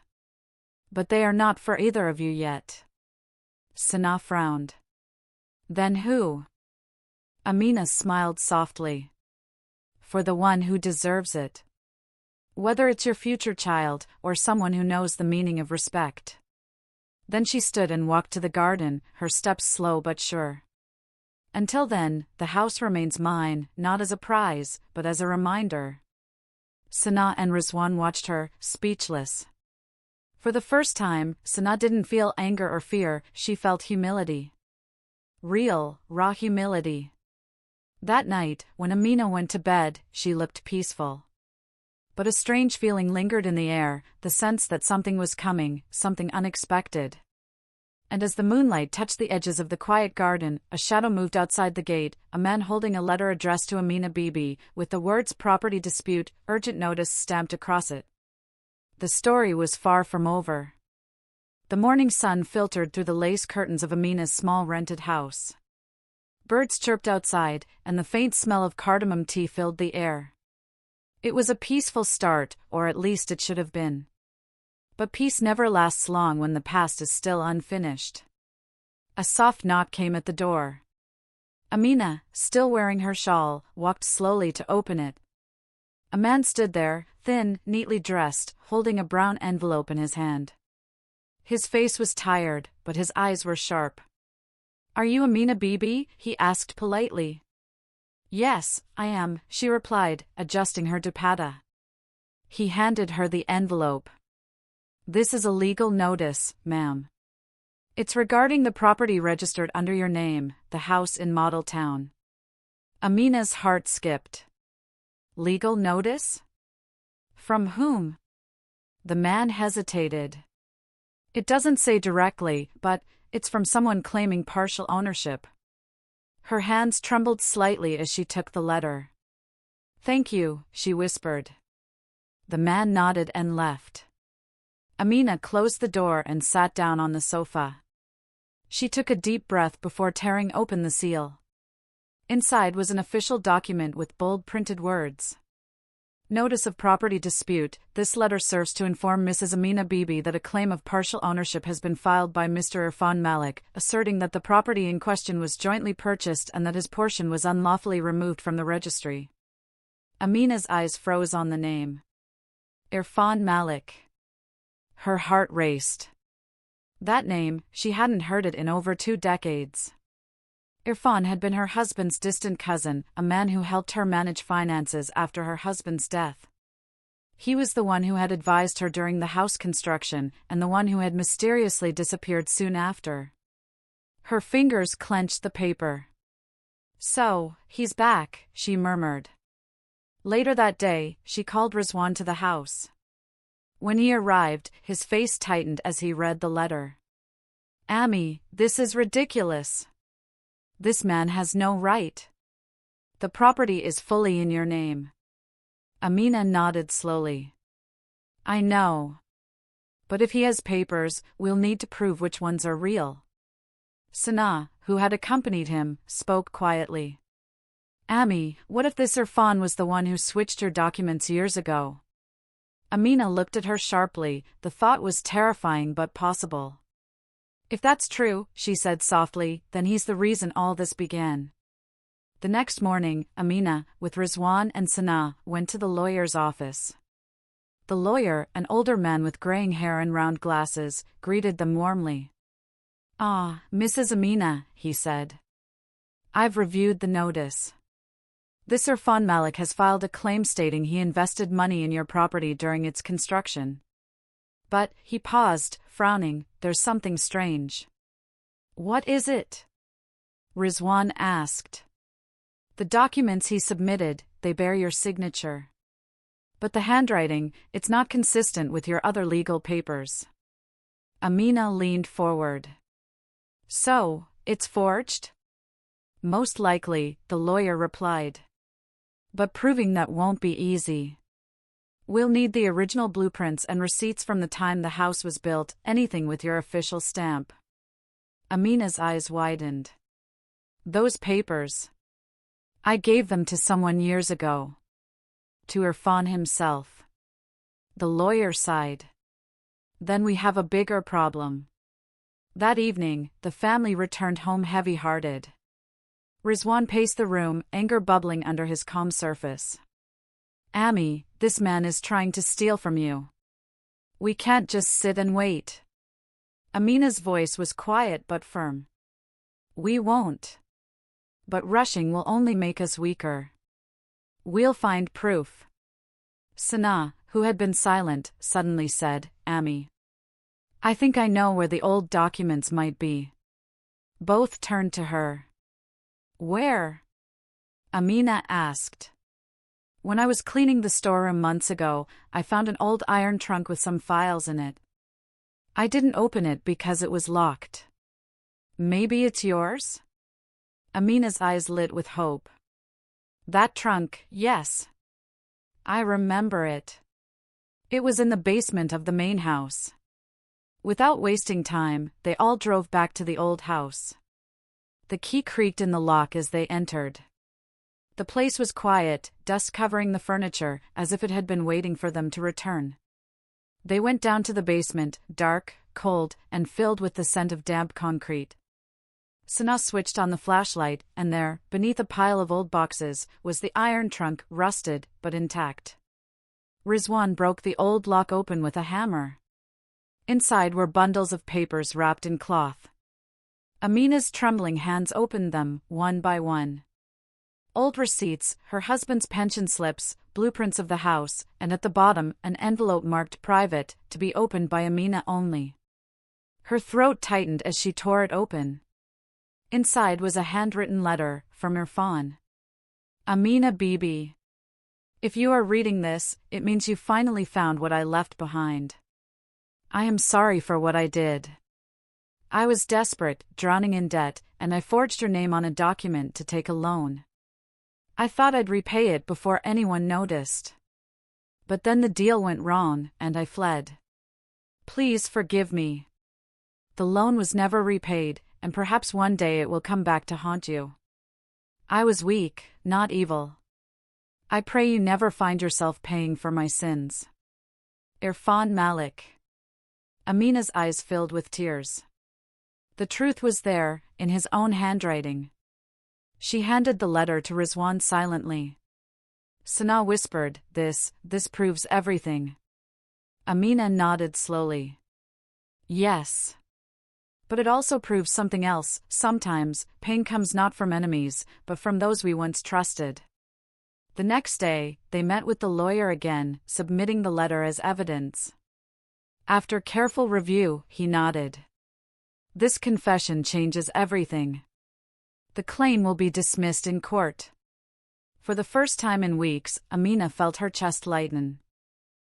Speaker 1: But they are not for either of you yet. Sana frowned. Then who? Amina smiled softly. For the one who deserves it. Whether it's your future child, or someone who knows the meaning of respect. Then she stood and walked to the garden, her steps slow but sure. Until then, the house remains mine, not as a prize, but as a reminder. Sana and Rizwan watched her, speechless. For the first time, Sana didn't feel anger or fear, she felt humility. Real, raw humility. That night, when Amina went to bed, she looked peaceful. But a strange feeling lingered in the air, the sense that something was coming, something unexpected. And as the moonlight touched the edges of the quiet garden, a shadow moved outside the gate, a man holding a letter addressed to Amina Bibi, with the words property dispute, urgent notice stamped across it. The story was far from over. The morning sun filtered through the lace curtains of Amina's small rented house. Birds chirped outside, and the faint smell of cardamom tea filled the air. It was a peaceful start, or at least it should have been. But peace never lasts long when the past is still unfinished. A soft knock came at the door. Amina, still wearing her shawl, walked slowly to open it. A man stood there, thin, neatly dressed, holding a brown envelope in his hand. His face was tired, but his eyes were sharp. Are you Amina Bibi? He asked politely. Yes, I am, she replied, adjusting her dupatta. He handed her the envelope. This is a legal notice, ma'am. It's regarding the property registered under your name, the house in Model Town. Amina's heart skipped. Legal notice? From whom? The man hesitated. It doesn't say directly, but it's from someone claiming partial ownership. Her hands trembled slightly as she took the letter. Thank you, she whispered. The man nodded and left. Amina closed the door and sat down on the sofa. She took a deep breath before tearing open the seal. Inside was an official document with bold printed words. Notice of property dispute. This letter serves to inform Mrs. Amina Bibi that a claim of partial ownership has been filed by Mr. Irfan Malik, asserting that the property in question was jointly purchased and that his portion was unlawfully removed from the registry. Amina's eyes froze on the name. Irfan Malik. Her heart raced. That name, she hadn't heard it in over 2 decades. Irfan had been her husband's distant cousin, a man who helped her manage finances after her husband's death. He was the one who had advised her during the house construction, and the one who had mysteriously disappeared soon after. Her fingers clenched the paper. So, he's back, she murmured. Later that day, she called Rizwan to the house. When he arrived, his face tightened as he read the letter. Ami, this is ridiculous. This man has no right. The property is fully in your name. Amina nodded slowly. I know. But if he has papers, we'll need to prove which ones are real. Sana, who had accompanied him, spoke quietly. Ami, what if this Irfan was the one who switched your documents years ago? Amina looked at her sharply, the thought was terrifying but possible. If that's true, she said softly, then he's the reason all this began. The next morning, Amina, with Rizwan and Sana, went to the lawyer's office. The lawyer, an older man with graying hair and round glasses, greeted them warmly. "Ah, Mrs. Amina," he said. "I've reviewed the notice. This Irfan Malik has filed a claim stating he invested money in your property during its construction." "But," he paused, frowning, "there's something strange." "What is it?" Rizwan asked. "The documents he submitted, they bear your signature. But the handwriting, it's not consistent with your other legal papers." Amina leaned forward. "So, it's forged?" "Most likely," the lawyer replied. "But proving that won't be easy. We'll need the original blueprints and receipts from the time the house was built, anything with your official stamp." Amina's eyes widened. "Those papers. I gave them to someone years ago. To Irfan himself." The lawyer sighed. "Then we have a bigger problem." That evening, the family returned home heavy-hearted. Rizwan paced the room, anger bubbling under his calm surface. "Ami, this man is trying to steal from you. We can't just sit and wait." Amina's voice was quiet but firm. "We won't. But rushing will only make us weaker. We'll find proof." Sana, who had been silent, suddenly said, "Ami, I think I know where the old documents might be." Both turned to her. "Where?" Amina asked. "When I was cleaning the storeroom months ago, I found an old iron trunk with some files in it. I didn't open it because it was locked." "Maybe it's yours?" Amina's eyes lit with hope. "That trunk, yes. I remember it. It was in the basement of the main house." Without wasting time, they all drove back to the old house. The key creaked in the lock as they entered. The place was quiet, dust covering the furniture, as if it had been waiting for them to return. They went down to the basement, dark, cold, and filled with the scent of damp concrete. Sana switched on the flashlight, and there, beneath a pile of old boxes, was the iron trunk, rusted, but intact. Rizwan broke the old lock open with a hammer. Inside were bundles of papers wrapped in cloth. Amina's trembling hands opened them, one by one. Old receipts, her husband's pension slips, blueprints of the house, and at the bottom, an envelope marked private, to be opened by Amina only. Her throat tightened as she tore it open. Inside was a handwritten letter, from Irfan. "Amina Bibi. If you are reading this, it means you finally found what I left behind. I am sorry for what I did. I was desperate, drowning in debt, and I forged your name on a document to take a loan. I thought I'd repay it before anyone noticed. But then the deal went wrong, and I fled. Please forgive me. The loan was never repaid, and perhaps one day it will come back to haunt you. I was weak, not evil. I pray you never find yourself paying for my sins. Irfan Malik." Amina's eyes filled with tears. The truth was there, in his own handwriting. She handed the letter to Rizwan silently. Sana whispered, This proves everything." Amina nodded slowly. "Yes. But it also proves something else. Sometimes, pain comes not from enemies, but from those we once trusted." The next day, they met with the lawyer again, submitting the letter as evidence. After careful review, he nodded. "This confession changes everything. The claim will be dismissed in court." For the first time in weeks, Amina felt her chest lighten.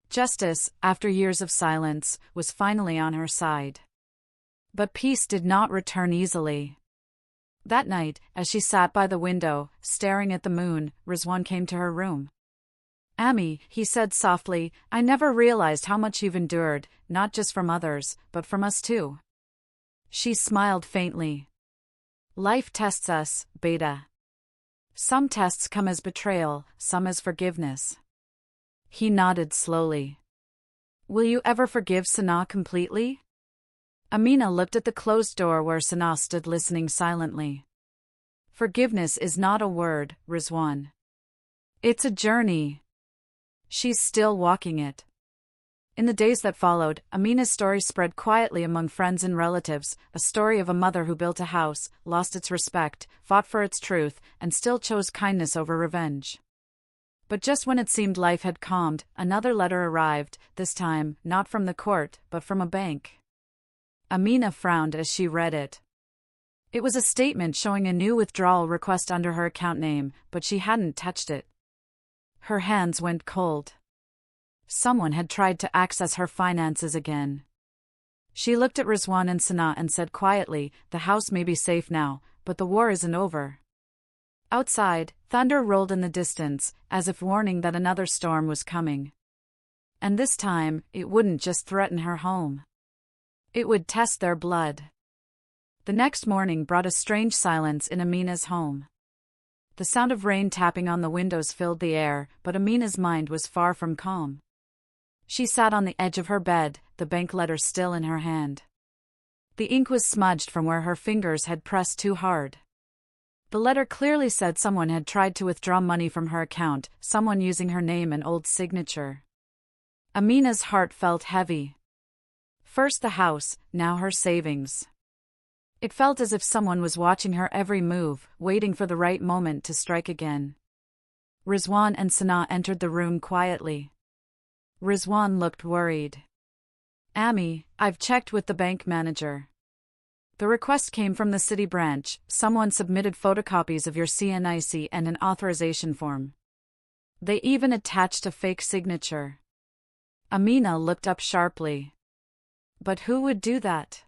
Speaker 1: Justice, after years of silence, was finally on her side. But peace did not return easily. That night, as she sat by the window, staring at the moon, Rizwan came to her room. "Ami," he said softly, "I never realized how much you've endured, not just from others, but from us too." She smiled faintly. "Life tests us, Beta. Some tests come as betrayal, some as forgiveness." He nodded slowly. "Will you ever forgive Sana completely?" Amina looked at the closed door where Sana stood listening silently. "Forgiveness is not a word, Rizwan. It's a journey. She's still walking it." In the days that followed, Amina's story spread quietly among friends and relatives, a story of a mother who built a house, lost its respect, fought for its truth, and still chose kindness over revenge. But just when it seemed life had calmed, another letter arrived, this time, not from the court, but from a bank. Amina frowned as she read it. It was a statement showing a new withdrawal request under her account name, but she hadn't touched it. Her hands went cold. Someone had tried to access her finances again. She looked at Rizwan and Sana and said quietly, "The house may be safe now, but the war isn't over." Outside, thunder rolled in the distance, as if warning that another storm was coming. And this time, it wouldn't just threaten her home. It would test their blood. The next morning brought a strange silence in Amina's home. The sound of rain tapping on the windows filled the air, but Amina's mind was far from calm. She sat on the edge of her bed, the bank letter still in her hand. The ink was smudged from where her fingers had pressed too hard. The letter clearly said someone had tried to withdraw money from her account, someone using her name and old signature. Amina's heart felt heavy. First the house, now her savings. It felt as if someone was watching her every move, waiting for the right moment to strike again. Rizwan and Sana entered the room quietly. Rizwan looked worried. "Ami, I've checked with the bank manager. The request came from the city branch. Someone submitted photocopies of your CNIC and an authorization form. They even attached a fake signature." Amina looked up sharply. But who would do that?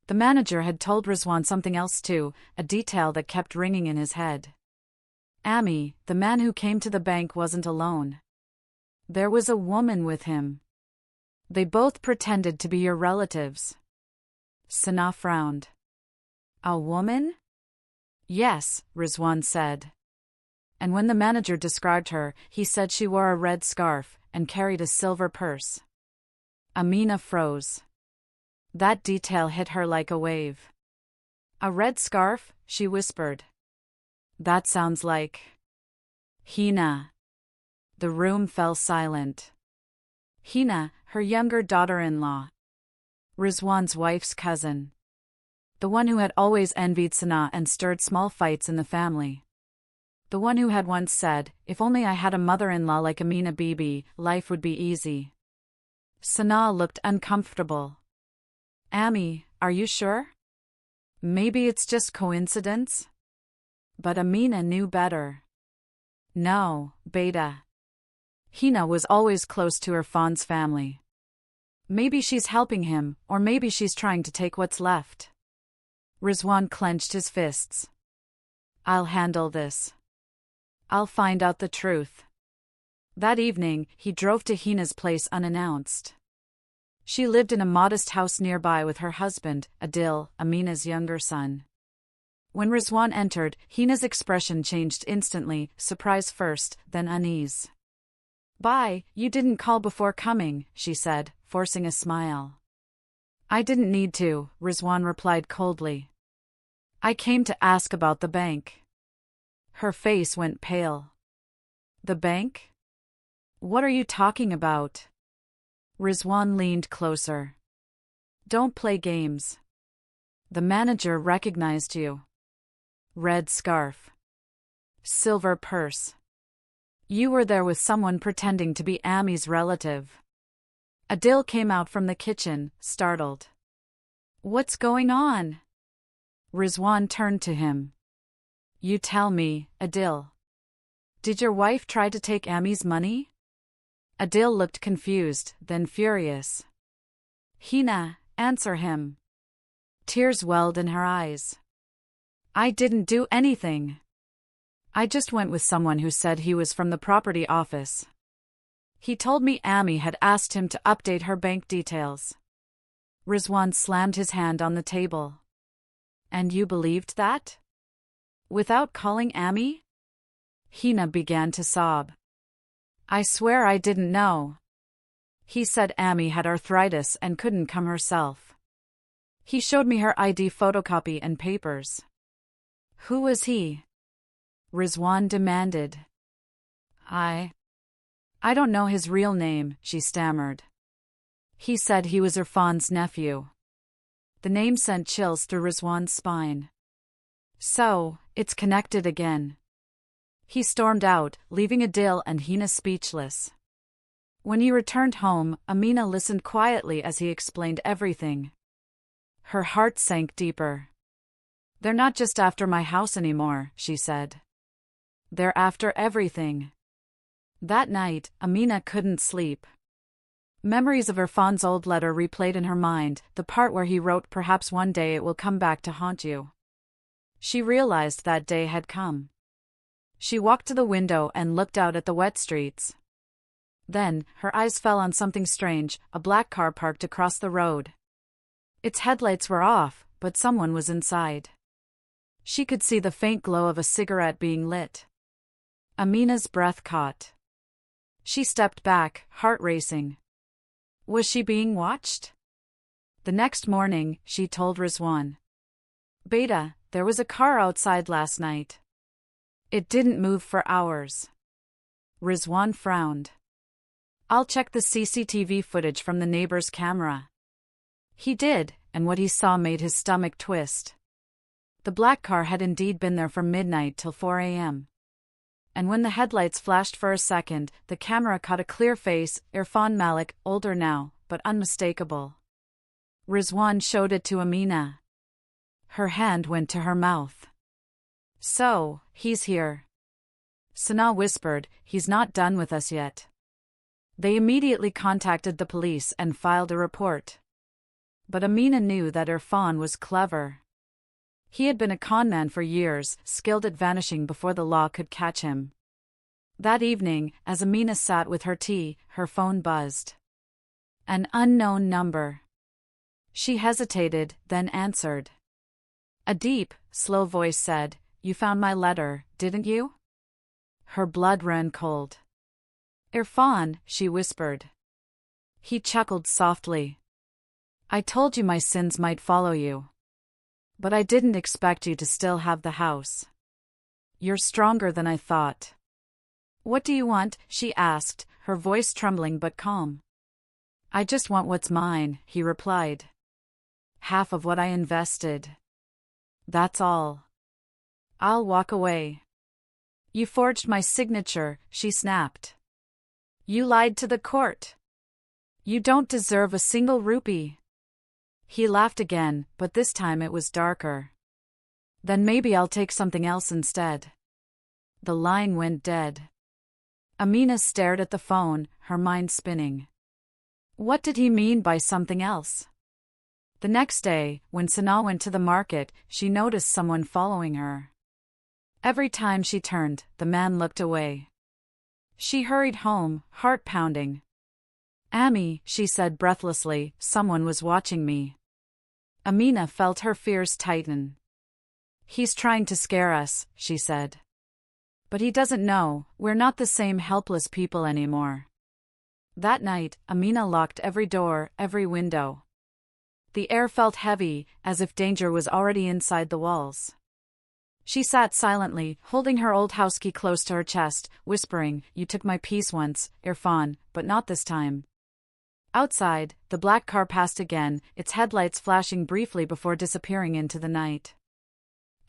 Speaker 1: The manager had told Rizwan something else too, a detail that kept ringing in his head. "Ami, the man who came to the bank wasn't alone. There was a woman with him. They both pretended to be your relatives." Sana frowned. "A woman?" "Yes," Rizwan said. And when the manager described her, he said she wore a red scarf and carried a silver purse. Amina froze. That detail hit her like a wave. "A red scarf?" she whispered. "That sounds like Hina." The room fell silent. Hina, her younger daughter-in-law. Rizwan's wife's cousin. The one who had always envied Sana and stirred small fights in the family. The one who had once said, "If only I had a mother-in-law like Amina Bibi, life would be easy." Sana looked uncomfortable. "Ami, are you sure? Maybe it's just coincidence?" But Amina knew better. "No, Beta. Hina was always close to Irfan's family. Maybe she's helping him, or maybe she's trying to take what's left." Rizwan clenched his fists. "I'll handle this. I'll find out the truth." That evening, he drove to Hina's place unannounced. She lived in a modest house nearby with her husband, Adil, Amina's younger son. When Rizwan entered, Hina's expression changed instantly, surprise first, then unease. "Bye, you didn't call before coming," she said, forcing a smile. "I didn't need to," Rizwan replied coldly. "I came to ask about the bank." Her face went pale. "The bank? What are you talking about?" Rizwan leaned closer. "Don't play games. The manager recognized you. Red scarf. Silver purse. You were there with someone pretending to be Ami's relative." Adil came out from the kitchen, startled. "What's going on?" Rizwan turned to him. "You tell me, Adil. Did your wife try to take Ami's money?" Adil looked confused, then furious. "Hina, answer him." Tears welled in her eyes. "I didn't do anything. I just went with someone who said he was from the property office. He told me Ami had asked him to update her bank details." Rizwan slammed his hand on the table. "And you believed that? Without calling Ami?" Hina began to sob. "I swear I didn't know. He said Ami had arthritis and couldn't come herself. He showed me her ID photocopy and papers." "Who was he?" Rizwan demanded. I don't know his real name," she stammered. He said he was Irfan's nephew. The name sent chills through Rizwan's spine. So, it's connected again. He stormed out, leaving Adil and Hina speechless. When he returned home, Amina listened quietly as he explained everything. Her heart sank deeper. They're not just after my house anymore, she said. They're after everything. That night, Amina couldn't sleep. Memories of Irfan's old letter replayed in her mind, the part where he wrote, "Perhaps one day it will come back to haunt you." She realized that day had come. She walked to the window and looked out at the wet streets. Then, her eyes fell on something strange, a black car parked across the road. Its headlights were off, but someone was inside. She could see the faint glow of a cigarette being lit. Amina's breath caught. She stepped back, heart racing. Was she being watched? The next morning, she told Rizwan. "Beta, there was a car outside last night. It didn't move for hours." Rizwan frowned. "I'll check the CCTV footage from the neighbor's camera." He did, and what he saw made his stomach twist. The black car had indeed been there from midnight till 4 a.m. And when the headlights flashed for a second, the camera caught a clear face, Irfan Malik, older now, but unmistakable. Rizwan showed it to Amina. Her hand went to her mouth. "So, he's here." Sana whispered, "He's not done with us yet." They immediately contacted the police and filed a report. But Amina knew that Irfan was clever. He had been a conman for years, skilled at vanishing before the law could catch him. That evening, as Amina sat with her tea, her phone buzzed. An unknown number. She hesitated, then answered. A deep, slow voice said, "You found my letter, didn't you?" Her blood ran cold. "Irfan," she whispered. He chuckled softly. "I told you my sins might follow you. But I didn't expect you to still have the house. You're stronger than I thought." "What do you want?" she asked, her voice trembling but calm. "I just want what's mine," he replied. "Half of what I invested. That's all. I'll walk away." "You forged my signature," she snapped. "You lied to the court. You don't deserve a single rupee." He laughed again, but this time it was darker. "Then maybe I'll take something else instead." The line went dead. Amina stared at the phone, her mind spinning. What did he mean by something else? The next day, when Sana went to the market, she noticed someone following her. Every time she turned, the man looked away. She hurried home, heart pounding. "Ami," she said breathlessly, "someone was watching me." Amina felt her fears tighten. "He's trying to scare us," she said. "But he doesn't know, we're not the same helpless people anymore." That night, Amina locked every door, every window. The air felt heavy, as if danger was already inside the walls. She sat silently, holding her old house key close to her chest, whispering, "You took my peace once, Irfan, but not this time." Outside, the black car passed again, its headlights flashing briefly before disappearing into the night.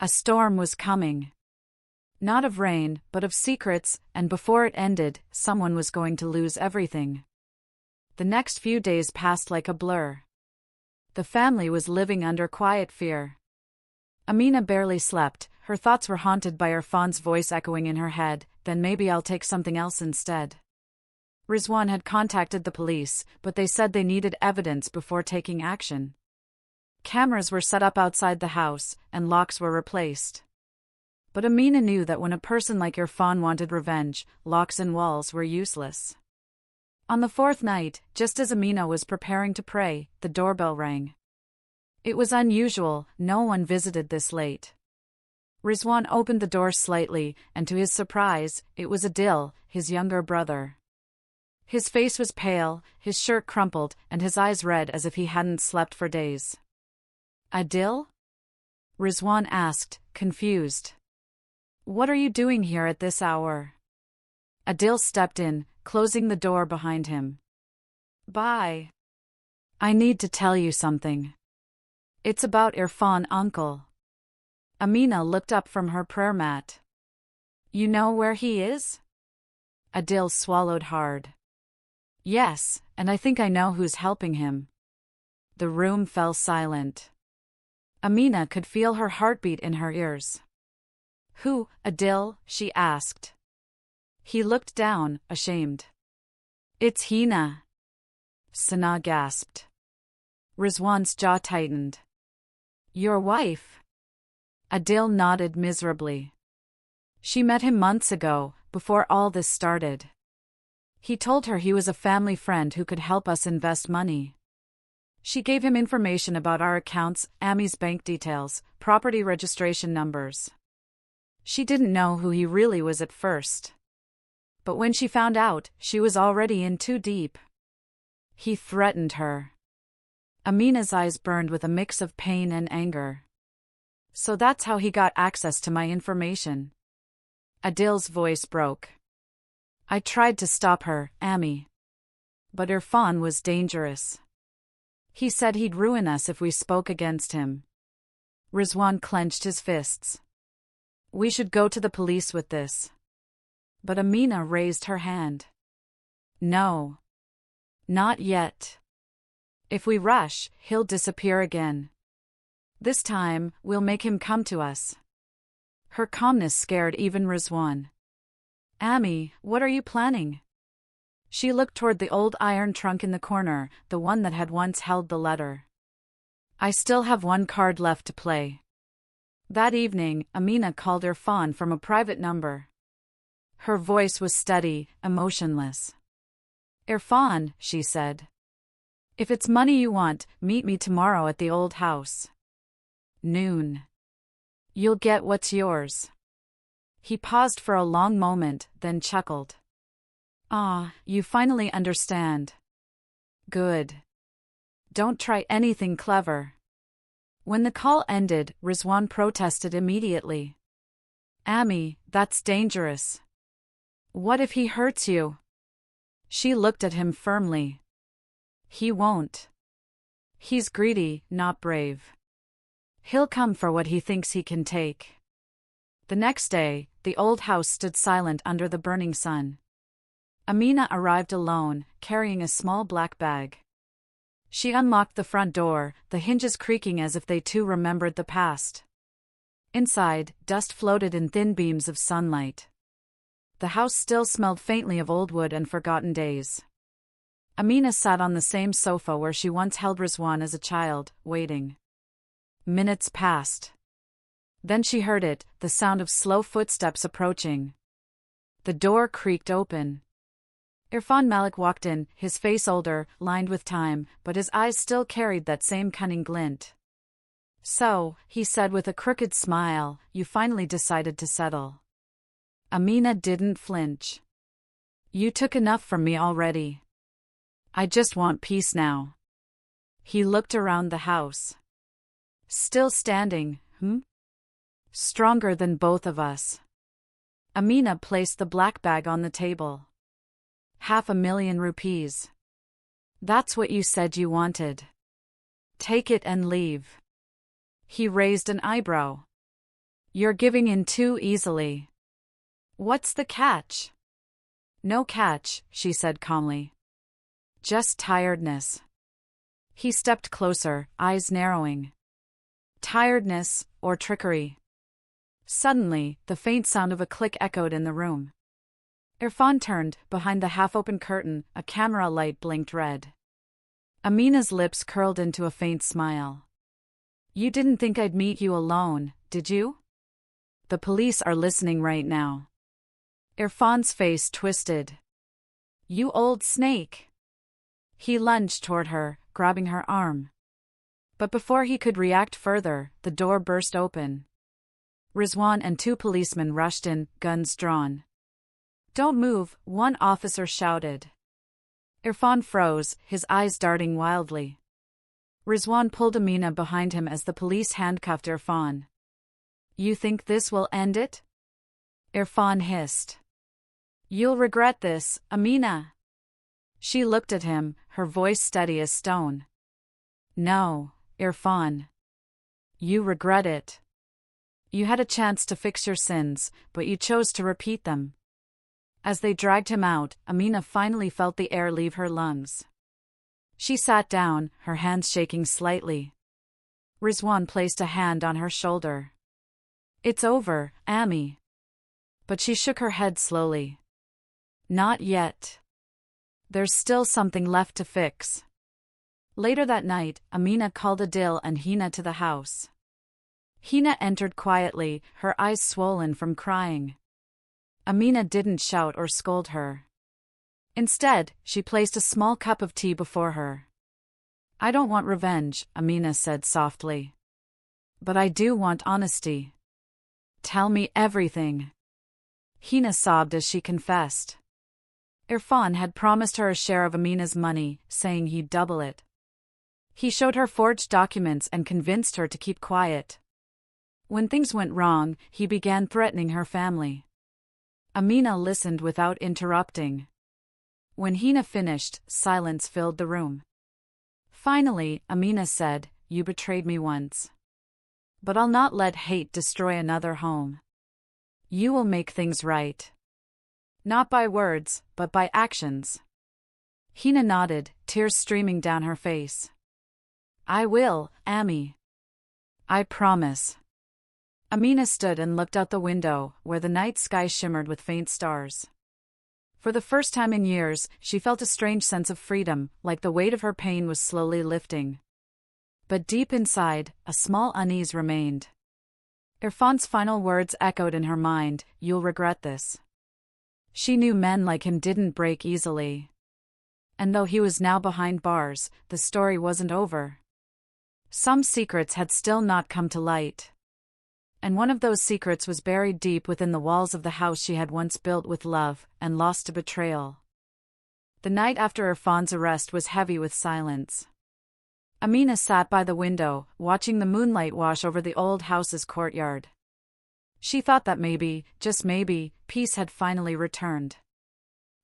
Speaker 1: A storm was coming. Not of rain, but of secrets, and before it ended, someone was going to lose everything. The next few days passed like a blur. The family was living under quiet fear. Amina barely slept, her thoughts were haunted by Irfan's voice echoing in her head, "Then maybe I'll take something else instead." Rizwan had contacted the police, but they said they needed evidence before taking action. Cameras were set up outside the house, and locks were replaced. But Amina knew that when a person like Irfan wanted revenge, locks and walls were useless. On the fourth night, just as Amina was preparing to pray, the doorbell rang. It was unusual, no one visited this late. Rizwan opened the door slightly, and to his surprise, it was Adil, his younger brother. His face was pale, his shirt crumpled, and his eyes red as if he hadn't slept for days. "Adil?" Rizwan asked, confused. "What are you doing here at this hour?" Adil stepped in, closing the door behind him. "Bye." I need to tell you something. It's about Irfan, uncle. Amina looked up from her prayer mat. You know where he is? Adil swallowed hard. Yes, and I think I know who's helping him. The room fell silent. Amina could feel her heartbeat in her ears. Who, Adil? She asked. He looked down, ashamed. It's Hina. Sana gasped. Rizwan's jaw tightened. Your wife? Adil nodded miserably. She met him months ago, before all this started. He told her he was a family friend who could help us invest money. She gave him information about our accounts, Ami's bank details, property registration numbers. She didn't know who he really was at first. But when she found out, she was already in too deep. He threatened her. Amina's eyes burned with a mix of pain and anger. So that's how he got access to my information. Adil's voice broke. I tried to stop her, Ami. But Irfan was dangerous. He said he'd ruin us if we spoke against him. Rizwan clenched his fists. We should go to the police with this. But Amina raised her hand. No. Not yet. If we rush, he'll disappear again. This time, we'll make him come to us. Her calmness scared even Rizwan. Ami, what are you planning? She looked toward the old iron trunk in the corner, the one that had once held the letter. I still have one card left to play. That evening, Amina called Irfan from a private number. Her voice was steady, emotionless. Irfan, she said. If it's money you want, meet me tomorrow at the old house. Noon. You'll get what's yours. He paused for a long moment, then chuckled. Ah, you finally understand. Good. Don't try anything clever. When the call ended, Rizwan protested immediately. Ami, that's dangerous. What if he hurts you? She looked at him firmly. He won't. He's greedy, not brave. He'll come for what he thinks he can take. The next day, the old house stood silent under the burning sun. Amina arrived alone, carrying a small black bag. She unlocked the front door, the hinges creaking as if they too remembered the past. Inside, dust floated in thin beams of sunlight. The house still smelled faintly of old wood and forgotten days. Amina sat on the same sofa where she once held Rizwan as a child, waiting. Minutes passed. Then she heard it, the sound of slow footsteps approaching. The door creaked open. Irfan Malik walked in, his face older, lined with time, but his eyes still carried that same cunning glint. So, he said with a crooked smile, you finally decided to settle. Amina didn't flinch. You took enough from me already. I just want peace now. He looked around the house. Still standing, Stronger than both of us. Amina placed the black bag on the table. 500,000 rupees. That's what you said you wanted. Take it and leave. He raised an eyebrow. You're giving in too easily. What's the catch? No catch, she said calmly. Just tiredness. He stepped closer, eyes narrowing. Tiredness, or trickery? Suddenly, the faint sound of a click echoed in the room. Irfan turned, behind the half-open curtain, a camera light blinked red. Amina's lips curled into a faint smile. You didn't think I'd meet you alone, did you? The police are listening right now. Irfan's face twisted. You old snake. He lunged toward her, grabbing her arm. But before he could react further, the door burst open. Rizwan and 2 policemen rushed in, guns drawn. Don't move, one officer shouted. Irfan froze, his eyes darting wildly. Rizwan pulled Amina behind him as the police handcuffed Irfan. You think this will end it? Irfan hissed. You'll regret this, Amina. She looked at him, her voice steady as stone. No, Irfan. You regret it. You had a chance to fix your sins, but you chose to repeat them. As they dragged him out, Amina finally felt the air leave her lungs. She sat down, her hands shaking slightly. Rizwan placed a hand on her shoulder. It's over, Ami. But she shook her head slowly. Not yet. There's still something left to fix. Later that night, Amina called Adil and Hina to the house. Hina entered quietly, her eyes swollen from crying. Amina didn't shout or scold her. Instead, she placed a small cup of tea before her. I don't want revenge, Amina said softly. But I do want honesty. Tell me everything. Hina sobbed as she confessed. Irfan had promised her a share of Amina's money, saying he'd double it. He showed her forged documents and convinced her to keep quiet. When things went wrong, he began threatening her family. Amina listened without interrupting. When Hina finished, silence filled the room. Finally, Amina said, You betrayed me once. But I'll not let hate destroy another home. You will make things right. Not by words, but by actions. Hina nodded, tears streaming down her face. I will, Ami. I promise. Amina stood and looked out the window, where the night sky shimmered with faint stars. For the first time in years, she felt a strange sense of freedom, like the weight of her pain was slowly lifting. But deep inside, a small unease remained. Irfan's final words echoed in her mind, You'll regret this. She knew men like him didn't break easily. And though he was now behind bars, the story wasn't over. Some secrets had still not come to light. And one of those secrets was buried deep within the walls of the house she had once built with love, and lost to betrayal. The night after Irfan's arrest was heavy with silence. Amina sat by the window, watching the moonlight wash over the old house's courtyard. She thought that maybe, just maybe, peace had finally returned.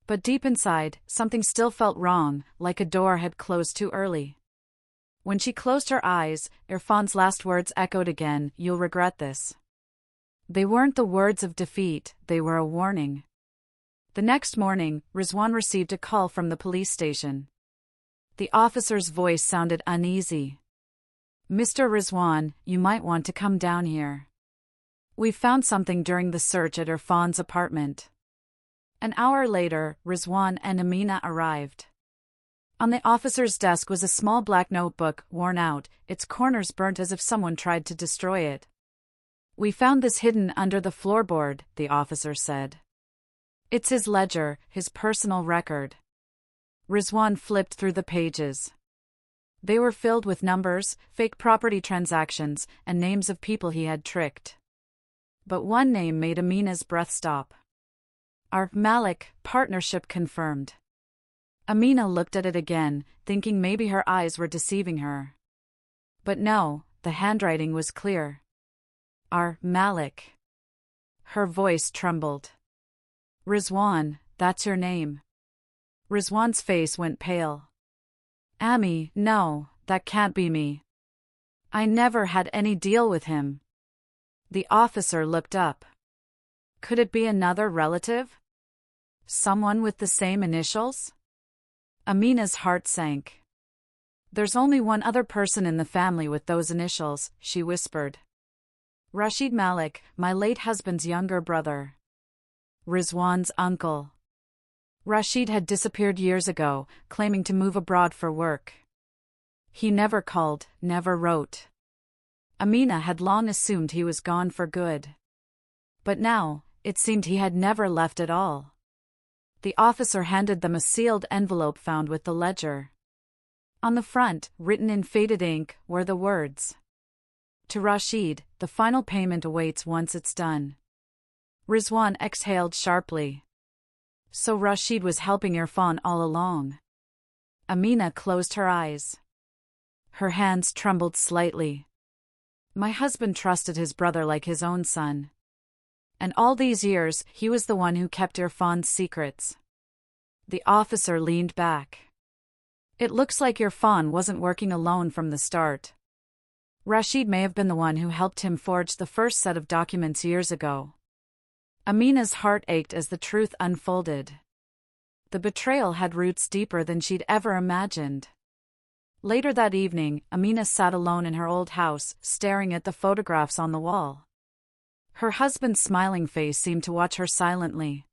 Speaker 1: But deep inside, something still felt wrong, like a door had closed too early. When she closed her eyes, Irfan's last words echoed again, You'll regret this. They weren't the words of defeat, they were a warning. The next morning, Rizwan received a call from the police station. The officer's voice sounded uneasy. Mr. Rizwan, you might want to come down here. We found something during the search at Irfan's apartment. An hour later, Rizwan and Amina arrived. On the officer's desk was a small black notebook, worn out, its corners burnt as if someone tried to destroy it. We found this hidden under the floorboard, the officer said. It's his ledger, his personal record. Rizwan flipped through the pages. They were filled with numbers, fake property transactions, and names of people he had tricked. But one name made Amina's breath stop. Our Malik partnership confirmed. Amina looked at it again, thinking maybe her eyes were deceiving her. But no, the handwriting was clear. Our Malik. Her voice trembled. Rizwan, that's your name. Rizwan's face went pale. Ami, no, that can't be me. I never had any deal with him. The officer looked up. Could it be another relative? Someone with the same initials? Amina's heart sank. There's only one other person in the family with those initials, she whispered. Rashid Malik, my late husband's younger brother. Rizwan's uncle. Rashid had disappeared years ago, claiming to move abroad for work. He never called, never wrote. Amina had long assumed he was gone for good. But now, it seemed he had never left at all. The officer handed them a sealed envelope found with the ledger. On the front, written in faded ink, were the words. To Rashid, the final payment awaits once it's done. Rizwan exhaled sharply. So Rashid was helping Irfan all along. Amina closed her eyes. Her hands trembled slightly. My husband trusted his brother like his own son. And all these years, he was the one who kept Irfan's secrets. The officer leaned back. It looks like your fawn wasn't working alone from the start. Rashid may have been the one who helped him forge the first set of documents years ago. Amina's heart ached as the truth unfolded. The betrayal had roots deeper than she'd ever imagined. Later that evening, Amina sat alone in her old house, staring at the photographs on the wall. Her husband's smiling face seemed to watch her silently.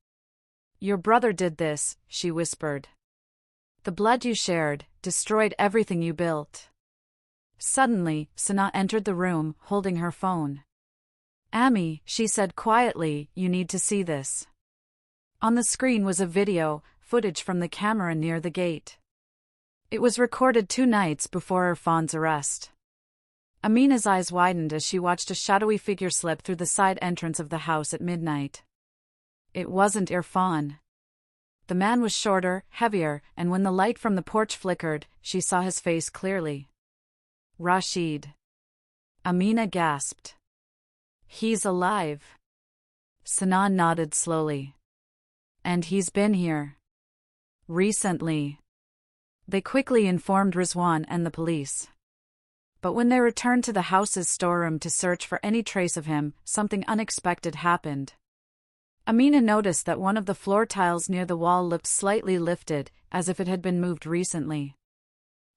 Speaker 1: "Your brother did this," she whispered. "The blood you shared destroyed everything you built." Suddenly, Sana entered the room, holding her phone. "Ami," she said quietly, "you need to see this." On the screen was a video, footage from the camera near the gate. It was recorded 2 nights before Irfan's arrest. Amina's eyes widened as she watched a shadowy figure slip through the side entrance of the house at midnight. It wasn't Irfan. The man was shorter, heavier, and when the light from the porch flickered, she saw his face clearly. "Rashid." Amina gasped. "He's alive." Sana nodded slowly. "And he's been here recently." They quickly informed Rizwan and the police. But when they returned to the house's storeroom to search for any trace of him, something unexpected happened. Amina noticed that one of the floor tiles near the wall looked slightly lifted, as if it had been moved recently.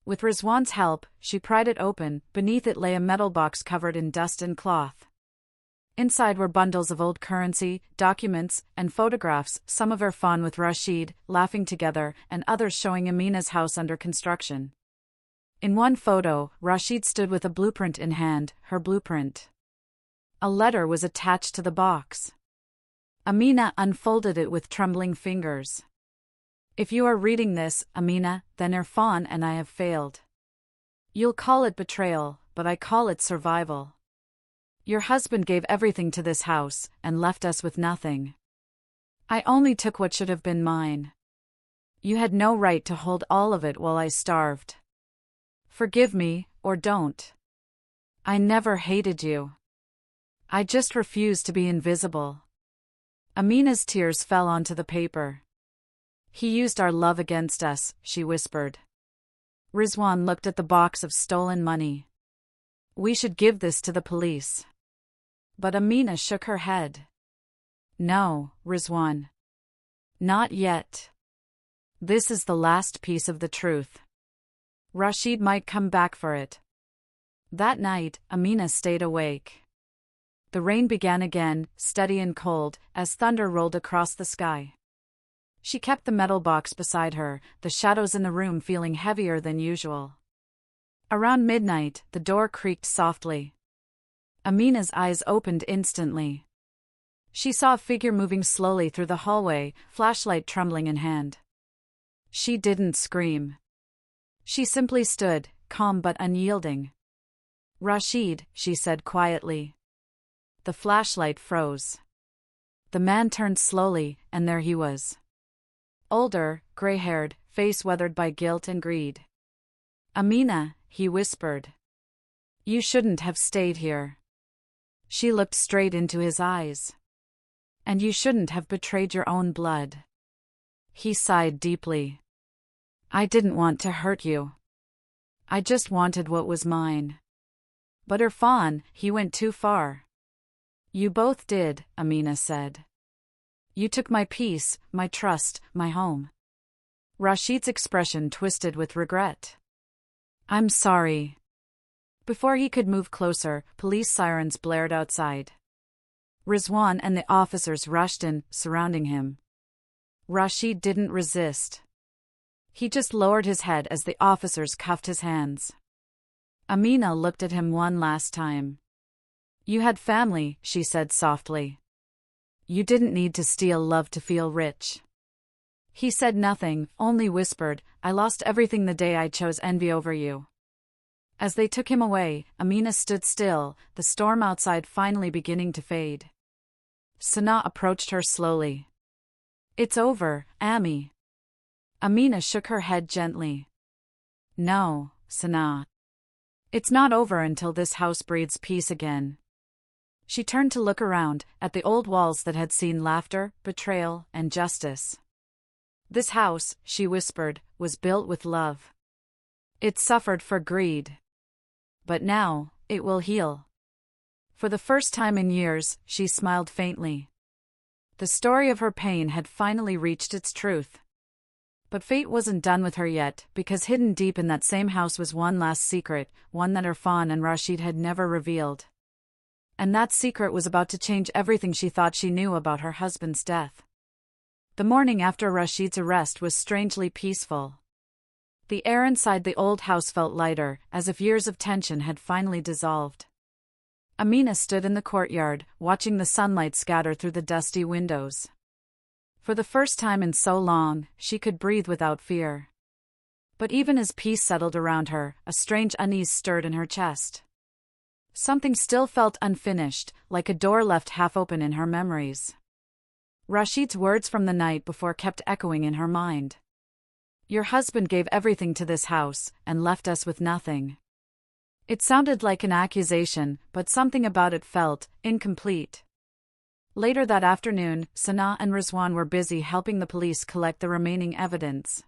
Speaker 1: With Rizwan's help, she pried it open. Beneath it lay a metal box covered in dust and cloth. Inside were bundles of old currency, documents, and photographs, some of Irfan with Rashid, laughing together, and others showing Amina's house under construction. In one photo, Rashid stood with a blueprint in hand, her blueprint. A letter was attached to the box. Amina unfolded it with trembling fingers. "If you are reading this, Amina, then Irfan and I have failed. You'll call it betrayal, but I call it survival. Your husband gave everything to this house, and left us with nothing. I only took what should have been mine. You had no right to hold all of it while I starved. Forgive me, or don't. I never hated you. I just refused to be invisible." Amina's tears fell onto the paper. "He used our love against us," she whispered. Rizwan looked at the box of stolen money. "We should give this to the police." But Amina shook her head. "No, Rizwan. Not yet. This is the last piece of the truth. Rashid might come back for it." That night, Amina stayed awake. The rain began again, steady and cold, as thunder rolled across the sky. She kept the metal box beside her, the shadows in the room feeling heavier than usual. Around midnight, the door creaked softly. Amina's eyes opened instantly. She saw a figure moving slowly through the hallway, flashlight trembling in hand. She didn't scream. She simply stood, calm but unyielding. "Rashid," she said quietly. The flashlight froze. The man turned slowly, and there he was. Older, gray-haired, face weathered by guilt and greed. "Amina," he whispered. "You shouldn't have stayed here." She looked straight into his eyes. "And you shouldn't have betrayed your own blood." He sighed deeply. "I didn't want to hurt you. I just wanted what was mine. But Irfan, he went too far." "You both did," Amina said. "You took my peace, my trust, my home." Rashid's expression twisted with regret. "I'm sorry." Before he could move closer, police sirens blared outside. Rizwan and the officers rushed in, surrounding him. Rashid didn't resist. He just lowered his head as the officers cuffed his hands. Amina looked at him one last time. "You had family," she said softly. "You didn't need to steal love to feel rich." He said nothing, only whispered, "I lost everything the day I chose envy over you." As they took him away, Amina stood still, the storm outside finally beginning to fade. Sana approached her slowly. "It's over, Ami." Amina shook her head gently. "No, Sana. It's not over until this house breathes peace again." She turned to look around, at the old walls that had seen laughter, betrayal, and justice. "This house," she whispered, "was built with love. It suffered for greed. But now, it will heal. For the first time in years, she smiled faintly. The story of her pain had finally reached its truth. But fate wasn't done with her yet, because hidden deep in that same house was one last secret, one that Irfan and Rashid had never revealed. And that secret was about to change everything she thought she knew about her husband's death. The morning after Rashid's arrest was strangely peaceful. The air inside the old house felt lighter, as if years of tension had finally dissolved. Amina stood in the courtyard, watching the sunlight scatter through the dusty windows. For the first time in so long, she could breathe without fear. But even as peace settled around her, a strange unease stirred in her chest. Something still felt unfinished, like a door left half open in her memories. Rashid's words from the night before kept echoing in her mind. Your husband gave everything to this house, and left us with nothing. It sounded like an accusation, but something about it felt incomplete. Later that afternoon, Sana and Rizwan were busy helping the police collect the remaining evidence.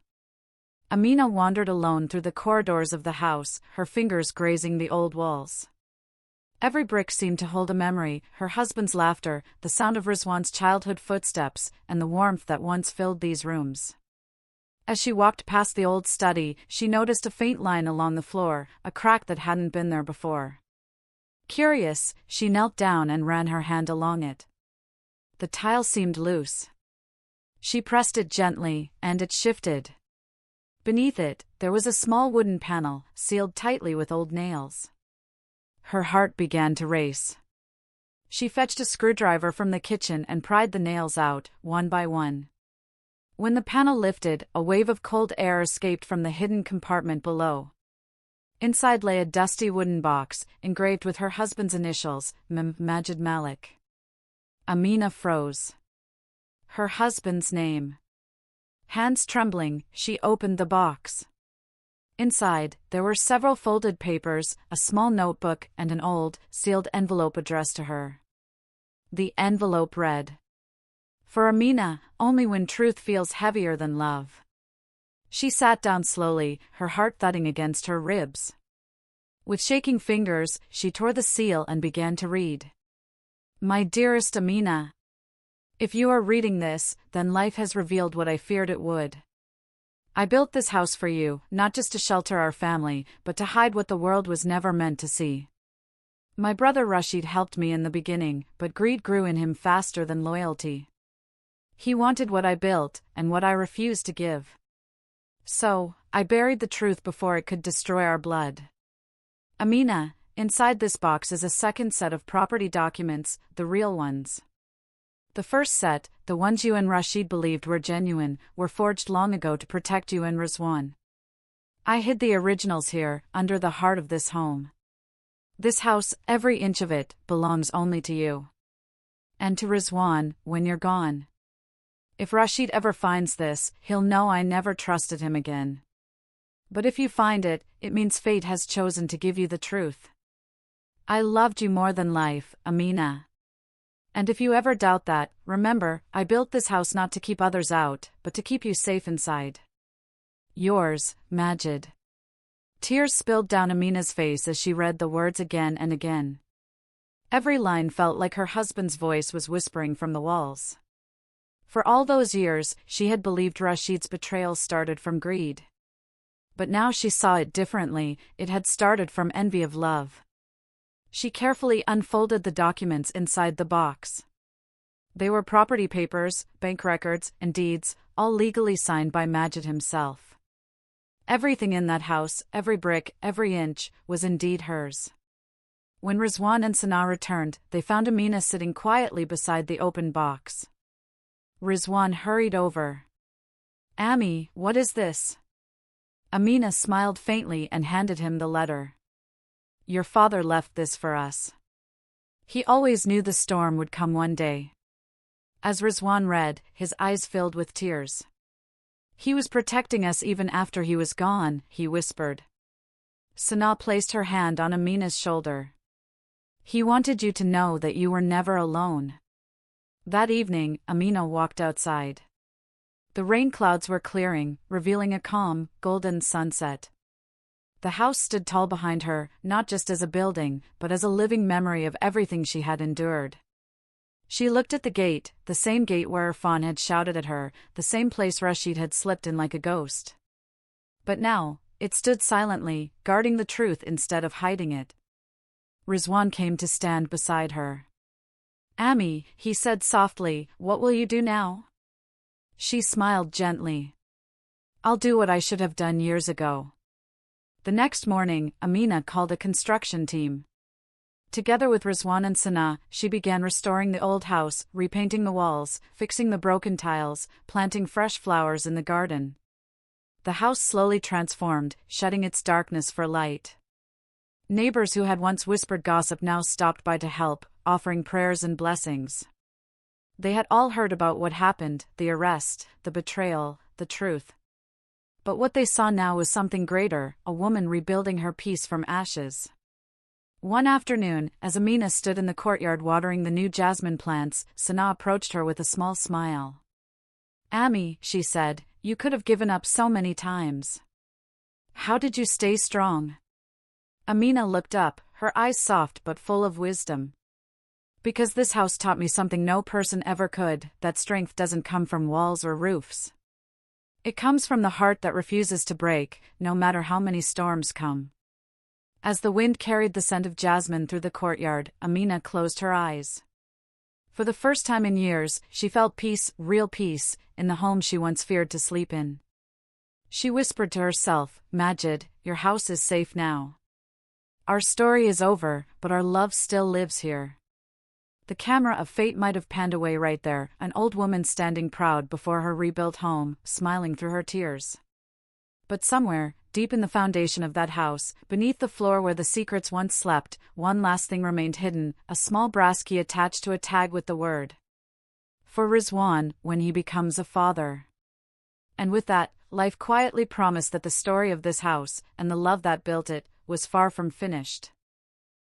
Speaker 1: Amina wandered alone through the corridors of the house, her fingers grazing the old walls. Every brick seemed to hold a memory, her husband's laughter, the sound of Rizwan's childhood footsteps, and the warmth that once filled these rooms. As she walked past the old study, she noticed a faint line along the floor, a crack that hadn't been there before. Curious, she knelt down and ran her hand along it. The tile seemed loose. She pressed it gently, and it shifted. Beneath it, there was a small wooden panel, sealed tightly with old nails. Her heart began to race. She fetched a screwdriver from the kitchen and pried the nails out, one by one. When the panel lifted, a wave of cold air escaped from the hidden compartment below. Inside lay a dusty wooden box, engraved with her husband's initials, Majid Malik. Amina froze. Her husband's name. Hands trembling, she opened the box. Inside, there were several folded papers, a small notebook, and an old, sealed envelope addressed to her. The envelope read, "For Amina, only when truth feels heavier than love." She sat down slowly, her heart thudding against her ribs. With shaking fingers, she tore the seal and began to read. My dearest Amina, if you are reading this, then life has revealed what I feared it would. I built this house for you, not just to shelter our family, but to hide what the world was never meant to see. My brother Rashid helped me in the beginning, but greed grew in him faster than loyalty. He wanted what I built, and what I refused to give. So, I buried the truth before it could destroy our blood. Amina, inside this box is a second set of property documents, the real ones. The first set, the ones you and Rashid believed were genuine, were forged long ago to protect you and Rizwan. I hid the originals here, under the heart of this home. This house, every inch of it, belongs only to you. And to Rizwan, when you're gone. If Rashid ever finds this, he'll know I never trusted him again. But if you find it, it means fate has chosen to give you the truth. I loved you more than life, Amina. And if you ever doubt that, remember, I built this house not to keep others out, but to keep you safe inside. Yours, Majid. Tears spilled down Amina's face as she read the words again and again. Every line felt like her husband's voice was whispering from the walls. For all those years, she had believed Rashid's betrayal started from greed. But now she saw it differently, it had started from envy of love. She carefully unfolded the documents inside the box. They were property papers, bank records, and deeds, all legally signed by Majid himself. Everything in that house, every brick, every inch, was indeed hers. When Rizwan and Sana returned, they found Amina sitting quietly beside the open box. Rizwan hurried over. Ami, what is this? Amina smiled faintly and handed him the letter. Your father left this for us. He always knew the storm would come one day. As Rizwan read, his eyes filled with tears. He was protecting us even after he was gone, he whispered. Sana placed her hand on Amina's shoulder. He wanted you to know that you were never alone. That evening, Amina walked outside. The rain clouds were clearing, revealing a calm, golden sunset. The house stood tall behind her, not just as a building, but as a living memory of everything she had endured. She looked at the gate, the same gate where Irfan had shouted at her, the same place Rashid had slipped in like a ghost. But now, it stood silently, guarding the truth instead of hiding it. Rizwan came to stand beside her. "Ami," he said softly, "what will you do now?" She smiled gently. "I'll do what I should have done years ago." The next morning, Amina called a construction team. Together with Rizwan and Sana, she began restoring the old house, repainting the walls, fixing the broken tiles, planting fresh flowers in the garden. The house slowly transformed, shedding its darkness for light. Neighbors who had once whispered gossip now stopped by to help, offering prayers and blessings. They had all heard about what happened, the arrest, the betrayal, the truth. But what they saw now was something greater, a woman rebuilding her peace from ashes. One afternoon, as Amina stood in the courtyard watering the new jasmine plants, Sana approached her with a small smile. "Ami," she said, "you could have given up so many times. How did you stay strong?" Amina looked up, her eyes soft but full of wisdom. "Because this house taught me something no person ever could, that strength doesn't come from walls or roofs. It comes from the heart that refuses to break, no matter how many storms come." As the wind carried the scent of jasmine through the courtyard, Amina closed her eyes. For the first time in years, she felt peace, real peace, in the home she once feared to sleep in. She whispered to herself, "Majid, your house is safe now. Our story is over, but our love still lives here." The camera of fate might have panned away right there, an old woman standing proud before her rebuilt home, smiling through her tears. But somewhere, deep in the foundation of that house, beneath the floor where the secrets once slept, one last thing remained hidden, a small brass key attached to a tag with the word, "For Rizwan, when he becomes a father." And with that, life quietly promised that the story of this house, and the love that built it, was far from finished.